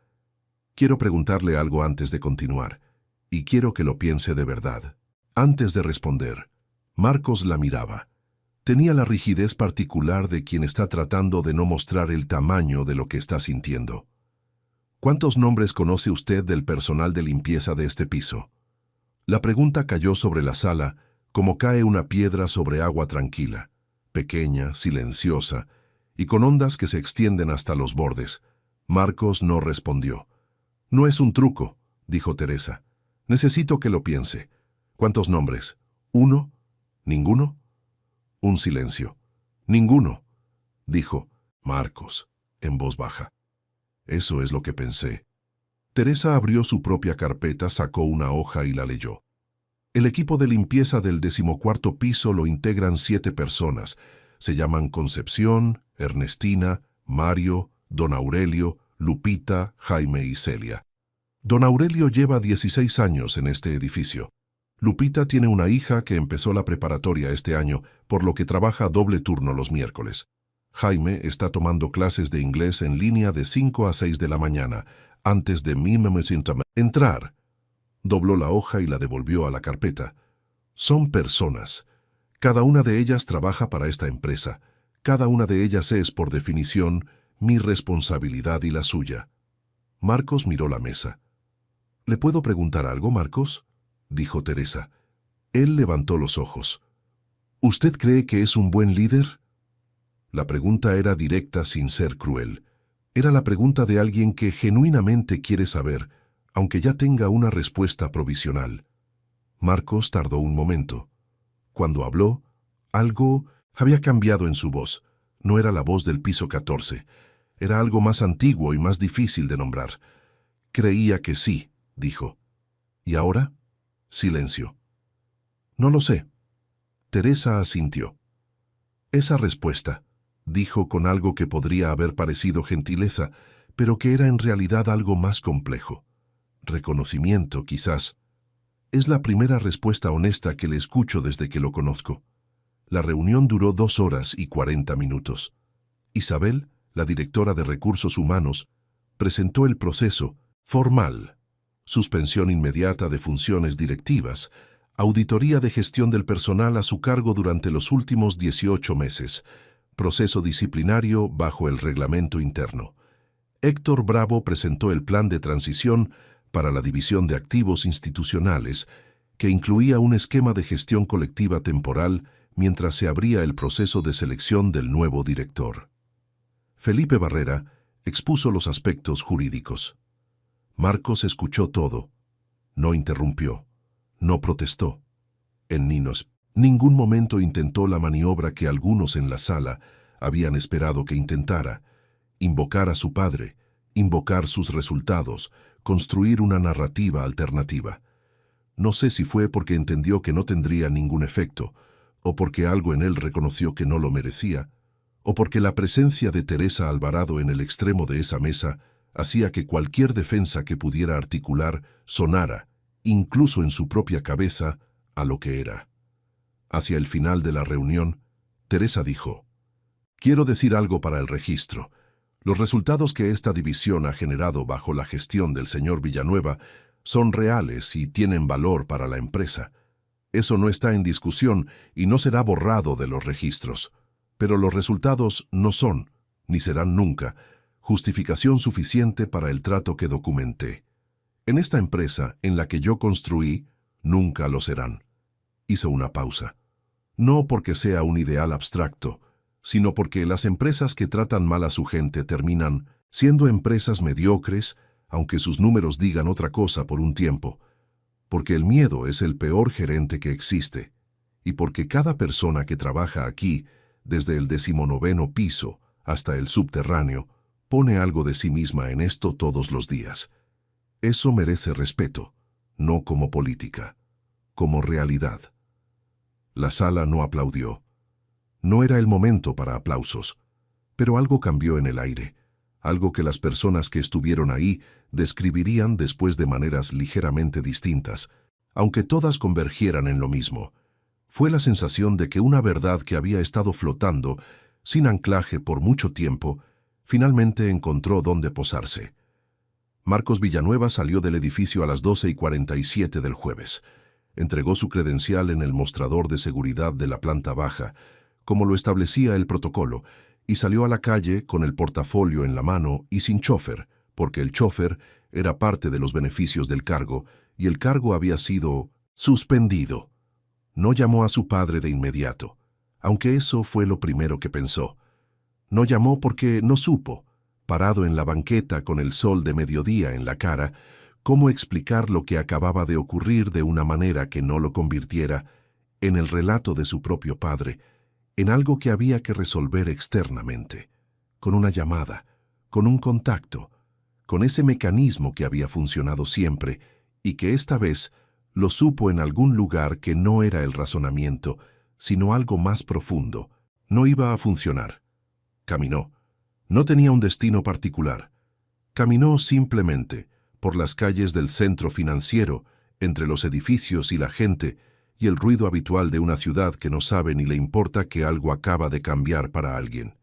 «quiero preguntarle algo antes de continuar, y quiero que lo piense de verdad». Antes de responder, Marcos la miraba. Tenía la rigidez particular de quien está tratando de no mostrar el tamaño de lo que está sintiendo. «¿Cuántos nombres conoce usted del personal de limpieza de este piso?». La pregunta cayó sobre la sala como cae una piedra sobre agua tranquila, pequeña, silenciosa, y con ondas que se extienden hasta los bordes. Marcos no respondió. «No es un truco», dijo Teresa. «Necesito que lo piense. ¿Cuántos nombres? ¿1? ¿Ninguno?». Un silencio. «Ninguno», dijo Marcos, en voz baja. «Eso es lo que pensé». Teresa abrió su propia carpeta, sacó una hoja y la leyó. El equipo de limpieza del 14º piso lo integran 7 personas. Se llaman Concepción, Ernestina, Mario, Don Aurelio, Lupita, Jaime y Celia. Don Aurelio lleva 16 años en este edificio. Lupita tiene una hija que empezó la preparatoria este año, por lo que trabaja doble turno los miércoles. Jaime está tomando clases de inglés en línea de 5 a 6 de la mañana, antes de entrar. Dobló la hoja y la devolvió a la carpeta. Son personas. Cada una de ellas trabaja para esta empresa. Cada una de ellas es, por definición, mi responsabilidad y la suya. Marcos miró la mesa. «¿Le puedo preguntar algo, Marcos?», dijo Teresa. Él levantó los ojos. «¿Usted cree que es un buen líder?». La pregunta era directa sin ser cruel. Era la pregunta de alguien que genuinamente quiere saber, aunque ya tenga una respuesta provisional. Marcos tardó un momento. Cuando habló, algo había cambiado en su voz. No era la voz del piso 14. Era algo más antiguo y más difícil de nombrar. «Creía que sí», dijo. «¿Y ahora?». Silencio. «No lo sé». Teresa asintió. «Esa respuesta», dijo con algo que podría haber parecido gentileza, pero que era en realidad algo más complejo. Reconocimiento, quizás. «Es la primera respuesta honesta que le escucho desde que lo conozco». La reunión duró 2 horas y 40 minutos. Isabel, la directora de Recursos Humanos, presentó el proceso formal: suspensión inmediata de funciones directivas, auditoría de gestión del personal a su cargo durante los últimos 18 meses, proceso disciplinario bajo el reglamento interno. Héctor Bravo presentó el plan de transición para la división de activos institucionales, que incluía un esquema de gestión colectiva temporal mientras se abría el proceso de selección del nuevo director. Felipe Barrera expuso los aspectos jurídicos. Marcos escuchó todo. No interrumpió. No protestó. En ningún momento intentó la maniobra que algunos en la sala habían esperado que intentara: invocar a su padre, invocar sus resultados, construir una narrativa alternativa. No sé si fue porque entendió que no tendría ningún efecto, o porque algo en él reconoció que no lo merecía, o porque la presencia de Teresa Alvarado en el extremo de esa mesa hacía que cualquier defensa que pudiera articular sonara, incluso en su propia cabeza, a lo que era. Hacia el final de la reunión, Teresa dijo: «Quiero decir algo para el registro. Los resultados que esta división ha generado bajo la gestión del señor Villanueva son reales y tienen valor para la empresa. Eso no está en discusión y no será borrado de los registros. Pero los resultados no son, ni serán nunca, justificación suficiente para el trato que documenté. En esta empresa en la que yo construí, nunca lo serán». Hizo una pausa. «No porque sea un ideal abstracto, sino porque las empresas que tratan mal a su gente terminan siendo empresas mediocres, aunque sus números digan otra cosa por un tiempo, porque el miedo es el peor gerente que existe, y porque cada persona que trabaja aquí, desde el 19º piso hasta el subterráneo, pone algo de sí misma en esto todos los días. Eso merece respeto, no como política, como realidad. La sala no aplaudió. No era el momento para aplausos, pero algo cambió en el aire, algo que las personas que estuvieron ahí describirían después de maneras ligeramente distintas, aunque todas convergieran en lo mismo. Fue la sensación de que una verdad que había estado flotando, sin anclaje por mucho tiempo, finalmente encontró dónde posarse. Marcos Villanueva salió del edificio a las 12:47 del jueves. Entregó su credencial en el mostrador de seguridad de la planta baja, como lo establecía el protocolo, y salió a la calle con el portafolio en la mano y sin chofer, porque el chofer era parte de los beneficios del cargo y el cargo había sido suspendido. No llamó a su padre de inmediato, aunque eso fue lo primero que pensó. No llamó porque no supo, parado en la banqueta con el sol de mediodía en la cara, cómo explicar lo que acababa de ocurrir de una manera que no lo convirtiera en el relato de su propio padre, en algo que había que resolver externamente, con una llamada, con un contacto, con ese mecanismo que había funcionado siempre y que esta vez lo supo en algún lugar que no era el razonamiento, sino algo más profundo. No iba a funcionar. Caminó. No tenía un destino particular. Caminó simplemente por las calles del centro financiero, entre los edificios y la gente, y el ruido habitual de una ciudad que no sabe ni le importa que algo acaba de cambiar para alguien.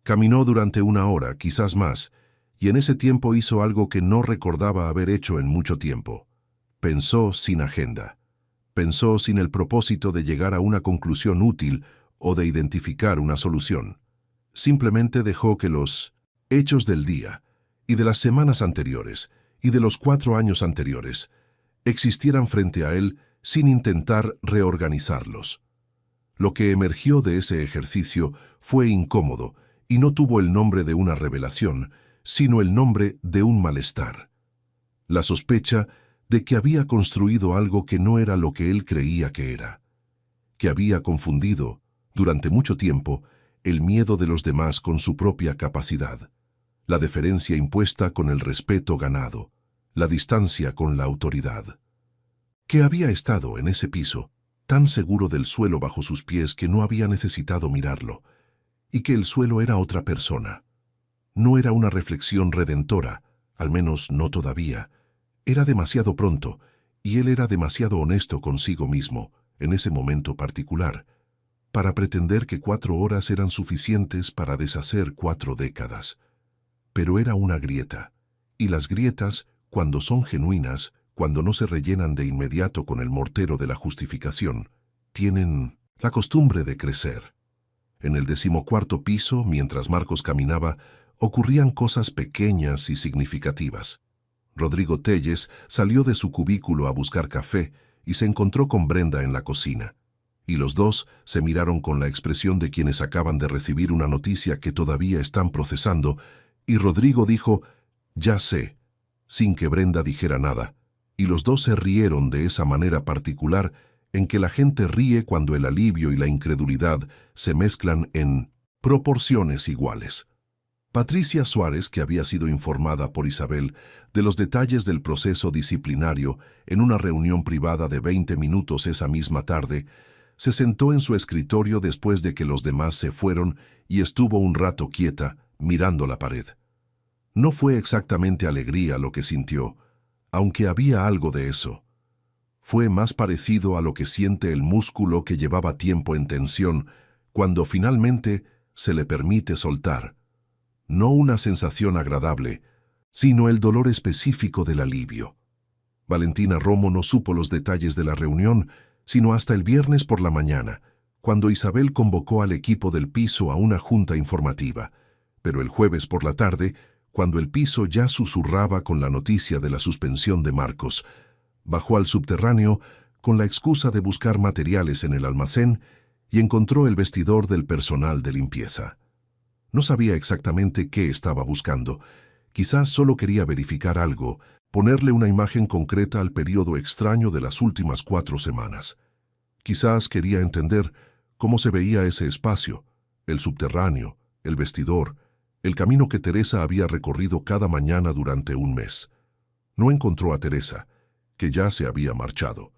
Caminó durante 1 hora, quizás más, y en ese tiempo hizo algo que no recordaba haber hecho en mucho tiempo. Pensó sin agenda. Pensó sin el propósito de llegar a una conclusión útil o de identificar una solución. Simplemente dejó que los hechos del día, y de las semanas anteriores, y de los 4 años anteriores, existieran frente a él sin intentar reorganizarlos. Lo que emergió de ese ejercicio fue incómodo y no tuvo el nombre de una revelación, sino el nombre de un malestar. La sospecha de que había construido algo que no era lo que él creía que era, que había confundido, durante mucho tiempo, el miedo de los demás con su propia capacidad, la deferencia impuesta con el respeto ganado, la distancia con la autoridad. Que había estado en ese piso, tan seguro del suelo bajo sus pies que no había necesitado mirarlo, y que el suelo era otra persona. No era una reflexión redentora, al menos no todavía. Era demasiado pronto, y él era demasiado honesto consigo mismo, en ese momento particular, para pretender que 4 horas eran suficientes para deshacer 4 décadas. Pero era una grieta, y las grietas, cuando son genuinas, cuando no se rellenan de inmediato con el mortero de la justificación, tienen la costumbre de crecer. En el 14º piso, mientras Marcos caminaba, ocurrían cosas pequeñas y significativas. Rodrigo Telles salió de su cubículo a buscar café y se encontró con Brenda en la cocina, y los dos se miraron con la expresión de quienes acaban de recibir una noticia que todavía están procesando, y Rodrigo dijo, «Ya sé», sin que Brenda dijera nada, y los dos se rieron de esa manera particular en que la gente ríe cuando el alivio y la incredulidad se mezclan en proporciones iguales. Patricia Suárez, que había sido informada por Isabel de los detalles del proceso disciplinario en una reunión privada de 20 minutos esa misma tarde, se sentó en su escritorio después de que los demás se fueron y estuvo un rato quieta, mirando la pared. No fue exactamente alegría lo que sintió, aunque había algo de eso. Fue más parecido a lo que siente el músculo que llevaba tiempo en tensión cuando finalmente se le permite soltar. No una sensación agradable, sino el dolor específico del alivio. Valentina Romo no supo los detalles de la reunión, sino hasta el viernes por la mañana, cuando Isabel convocó al equipo del piso a una junta informativa. Pero el jueves por la tarde, cuando el piso ya susurraba con la noticia de la suspensión de Marcos, bajó al subterráneo con la excusa de buscar materiales en el almacén y encontró el vestidor del personal de limpieza. No sabía exactamente qué estaba buscando. Quizás solo quería verificar algo, ponerle una imagen concreta al periodo extraño de las últimas 4 semanas. Quizás quería entender cómo se veía ese espacio, el subterráneo, el vestidor, el camino que Teresa había recorrido cada mañana durante un mes. No encontró a Teresa, que ya se había marchado,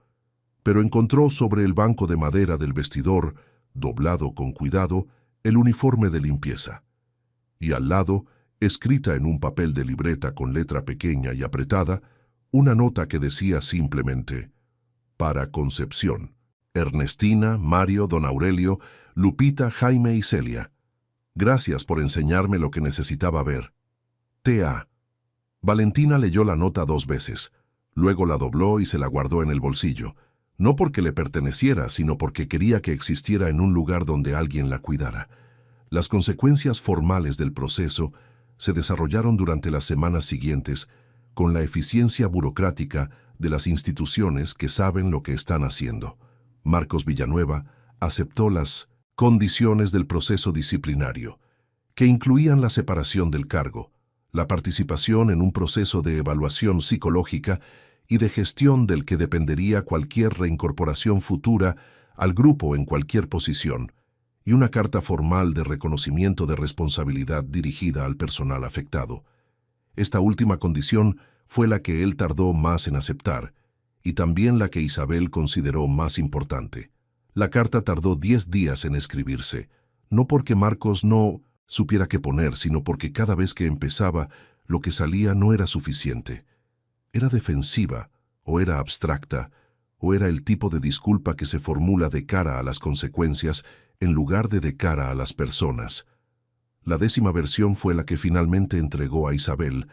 pero encontró sobre el banco de madera del vestidor, doblado con cuidado, el uniforme de limpieza. Y al lado, escrita en un papel de libreta con letra pequeña y apretada, una nota que decía simplemente: para Concepción, Ernestina, Mario, Don Aurelio, Lupita, Jaime y Celia. Gracias por enseñarme lo que necesitaba ver. T.A. Valentina leyó la nota 2 veces, luego la dobló y se la guardó en el bolsillo, no porque le perteneciera, sino porque quería que existiera en un lugar donde alguien la cuidara. Las consecuencias formales del proceso se desarrollaron durante las semanas siguientes con la eficiencia burocrática de las instituciones que saben lo que están haciendo. Marcos Villanueva aceptó las condiciones del proceso disciplinario, que incluían la separación del cargo, la participación en un proceso de evaluación psicológica y de gestión del que dependería cualquier reincorporación futura al grupo en cualquier posición, y una carta formal de reconocimiento de responsabilidad dirigida al personal afectado. Esta última condición fue la que él tardó más en aceptar, y también la que Isabel consideró más importante. La carta tardó 10 días en escribirse, no porque Marcos no supiera qué poner, sino porque cada vez que empezaba, lo que salía no era suficiente. Era defensiva, o era abstracta, o era el tipo de disculpa que se formula de cara a las consecuencias en lugar de cara a las personas. La 10ª versión fue la que finalmente entregó a Isabel,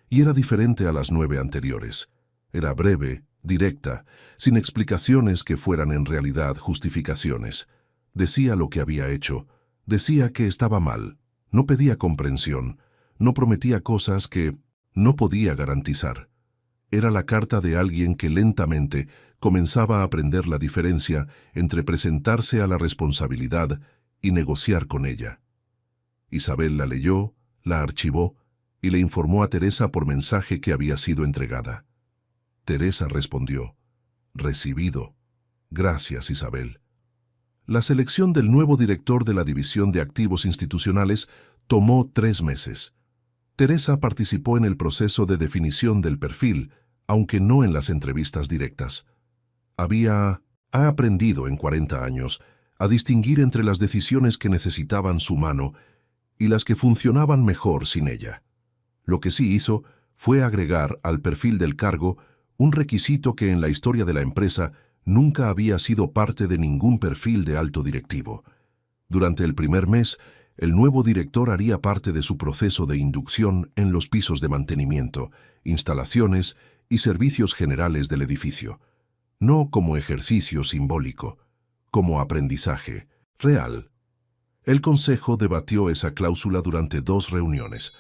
y era diferente a las 9 anteriores. Era breve, directa, sin explicaciones que fueran en realidad justificaciones. Decía lo que había hecho, decía que estaba mal, no pedía comprensión, no prometía cosas que no podía garantizar. Era la carta de alguien que lentamente comenzaba a aprender la diferencia entre presentarse a la responsabilidad y negociar con ella. Isabel la leyó, la archivó y le informó a Teresa por mensaje que había sido entregada. Teresa respondió: recibido. Gracias, Isabel. La selección del nuevo director de la División de Activos Institucionales tomó 3 meses. Teresa participó en el proceso de definición del perfil, aunque no en las entrevistas directas. Ha aprendido en 40 años a distinguir entre las decisiones que necesitaban su mano y las que funcionaban mejor sin ella. Lo que sí hizo fue agregar al perfil del cargo un requisito que en la historia de la empresa nunca había sido parte de ningún perfil de alto directivo. Durante el primer mes, el nuevo director haría parte de su proceso de inducción en los pisos de mantenimiento, instalaciones y servicios generales del edificio. No como ejercicio simbólico, como aprendizaje real. El Consejo debatió esa cláusula durante 2 reuniones.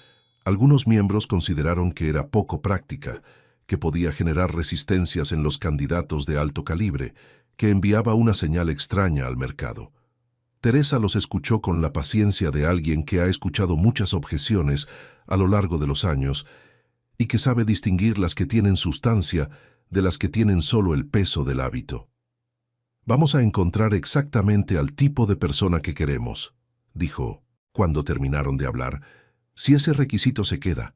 Algunos miembros consideraron que era poco práctica, que podía generar resistencias en los candidatos de alto calibre, que enviaba una señal extraña al mercado. Teresa los escuchó con la paciencia de alguien que ha escuchado muchas objeciones a lo largo de los años y que sabe distinguir las que tienen sustancia de las que tienen solo el peso del hábito. Vamos a encontrar exactamente al tipo de persona que queremos, dijo, cuando terminaron de hablar, si ese requisito se queda.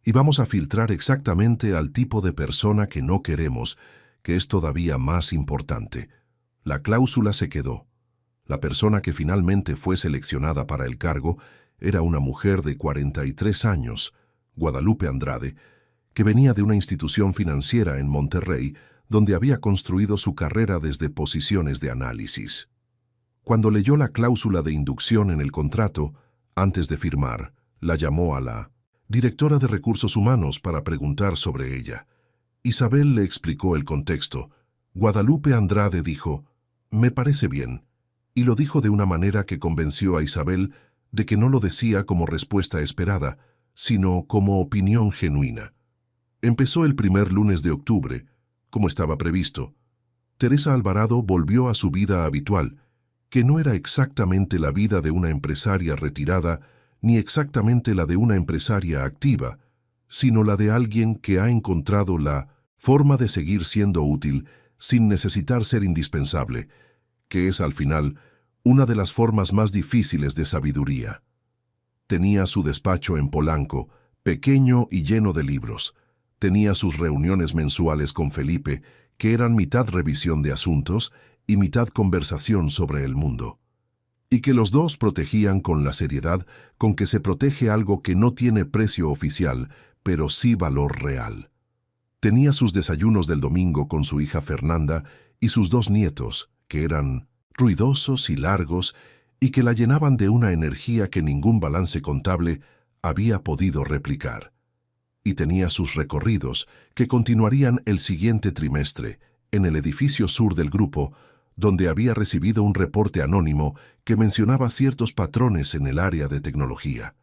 Y vamos a filtrar exactamente al tipo de persona que no queremos, que es todavía más importante. La cláusula se quedó. La persona que finalmente fue seleccionada para el cargo era una mujer de 43 años, Guadalupe Andrade, que venía de una institución financiera en Monterrey, donde había construido su carrera desde posiciones de análisis. Cuando leyó la cláusula de inducción en el contrato, antes de firmar, la llamó a la directora de Recursos Humanos para preguntar sobre ella. Isabel le explicó el contexto. Guadalupe Andrade dijo: «Me parece bien», y lo dijo de una manera que convenció a Isabel de que no lo decía como respuesta esperada, sino como opinión genuina. Empezó el primer lunes de octubre, como estaba previsto. Teresa Alvarado volvió a su vida habitual, que no era exactamente la vida de una empresaria retirada, ni exactamente la de una empresaria activa, sino la de alguien que ha encontrado la forma de seguir siendo útil sin necesitar ser indispensable, que es al final una de las formas más difíciles de sabiduría. Tenía su despacho en Polanco, pequeño y lleno de libros. Tenía sus reuniones mensuales con Felipe, que eran mitad revisión de asuntos y mitad conversación sobre el mundo. Y que los dos protegían con la seriedad con que se protege algo que no tiene precio oficial, pero sí valor real. Tenía sus desayunos del domingo con su hija Fernanda y sus 2 nietos, que eran ruidosos y largos y que la llenaban de una energía que ningún balance contable había podido replicar. Y tenía sus recorridos, que continuarían el siguiente trimestre, en el edificio sur del grupo, donde había recibido un reporte anónimo que mencionaba ciertos patrones en el área de tecnología.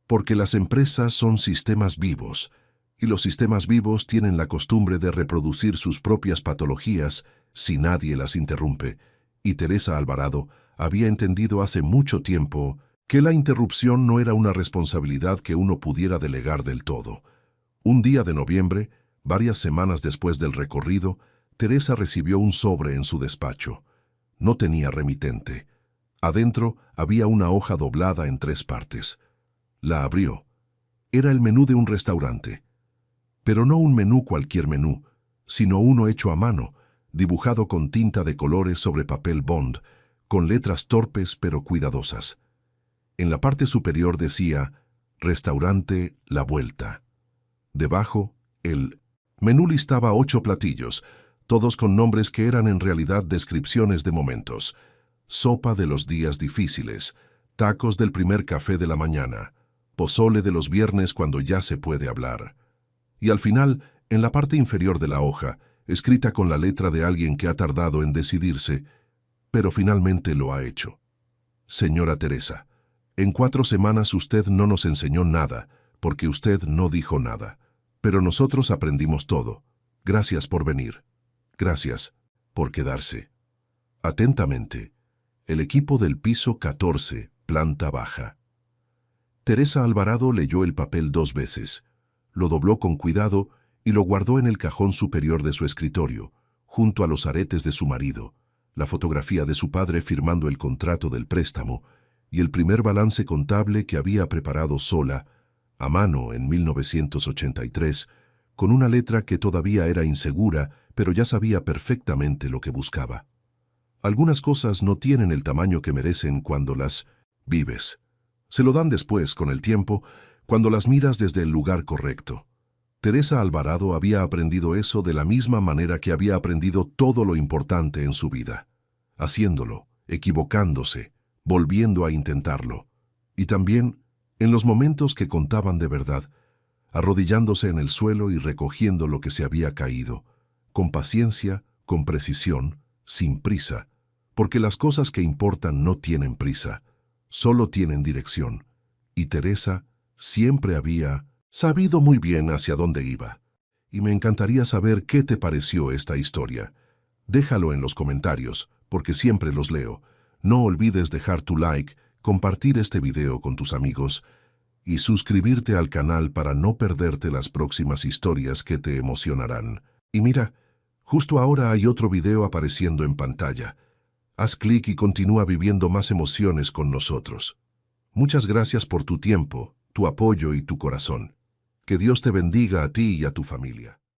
Porque las empresas son sistemas vivos, y los sistemas vivos tienen la costumbre de reproducir sus propias patologías si nadie las interrumpe, y Teresa Alvarado había entendido hace mucho tiempo que la interrupción no era una responsabilidad que uno pudiera delegar del todo. Un día de noviembre, varias semanas después del recorrido, Teresa recibió un sobre en su despacho. No tenía remitente. Adentro había una hoja doblada en 3 partes. La abrió. Era el menú de un restaurante. Pero no un menú cualquier menú, sino uno hecho a mano, dibujado con tinta de colores sobre papel bond, con letras torpes pero cuidadosas. En la parte superior decía, Restaurante La Vuelta. Debajo, el menú listaba 8 platillos, todos con nombres que eran en realidad descripciones de momentos. Sopa de los días difíciles, tacos del primer café de la mañana, pozole de los viernes cuando ya se puede hablar. Y al final, en la parte inferior de la hoja, escrita con la letra de alguien que ha tardado en decidirse, pero finalmente lo ha hecho. Señora Teresa, en 4 semanas usted no nos enseñó nada, porque usted no dijo nada. Pero nosotros aprendimos todo. Gracias por venir. Gracias por quedarse. Atentamente, el equipo del piso 14, planta baja. Teresa Alvarado leyó el papel 2 veces, lo dobló con cuidado y lo guardó en el cajón superior de su escritorio, junto a los aretes de su marido, la fotografía de su padre firmando el contrato del préstamo y el primer balance contable que había preparado sola, a mano en 1983, con una letra que todavía era insegura, pero ya sabía perfectamente lo que buscaba. Algunas cosas no tienen el tamaño que merecen cuando las vives. Se lo dan después, con el tiempo, cuando las miras desde el lugar correcto. Teresa Alvarado había aprendido eso de la misma manera que había aprendido todo lo importante en su vida, haciéndolo, equivocándose, volviendo a intentarlo, y también en los momentos que contaban de verdad, arrodillándose en el suelo y recogiendo lo que se había caído, con paciencia, con precisión, sin prisa, porque las cosas que importan no tienen prisa, solo tienen dirección, y Teresa siempre había sabido muy bien hacia dónde iba. Y me encantaría saber qué te pareció esta historia. Déjalo en los comentarios, porque siempre los leo. No olvides dejar tu like, compartir este video con tus amigos y suscribirte al canal para no perderte las próximas historias que te emocionarán. Y mira, justo ahora hay otro video apareciendo en pantalla. Haz clic y continúa viviendo más emociones con nosotros. Muchas gracias por tu tiempo, tu apoyo y tu corazón. Que Dios te bendiga a ti y a tu familia.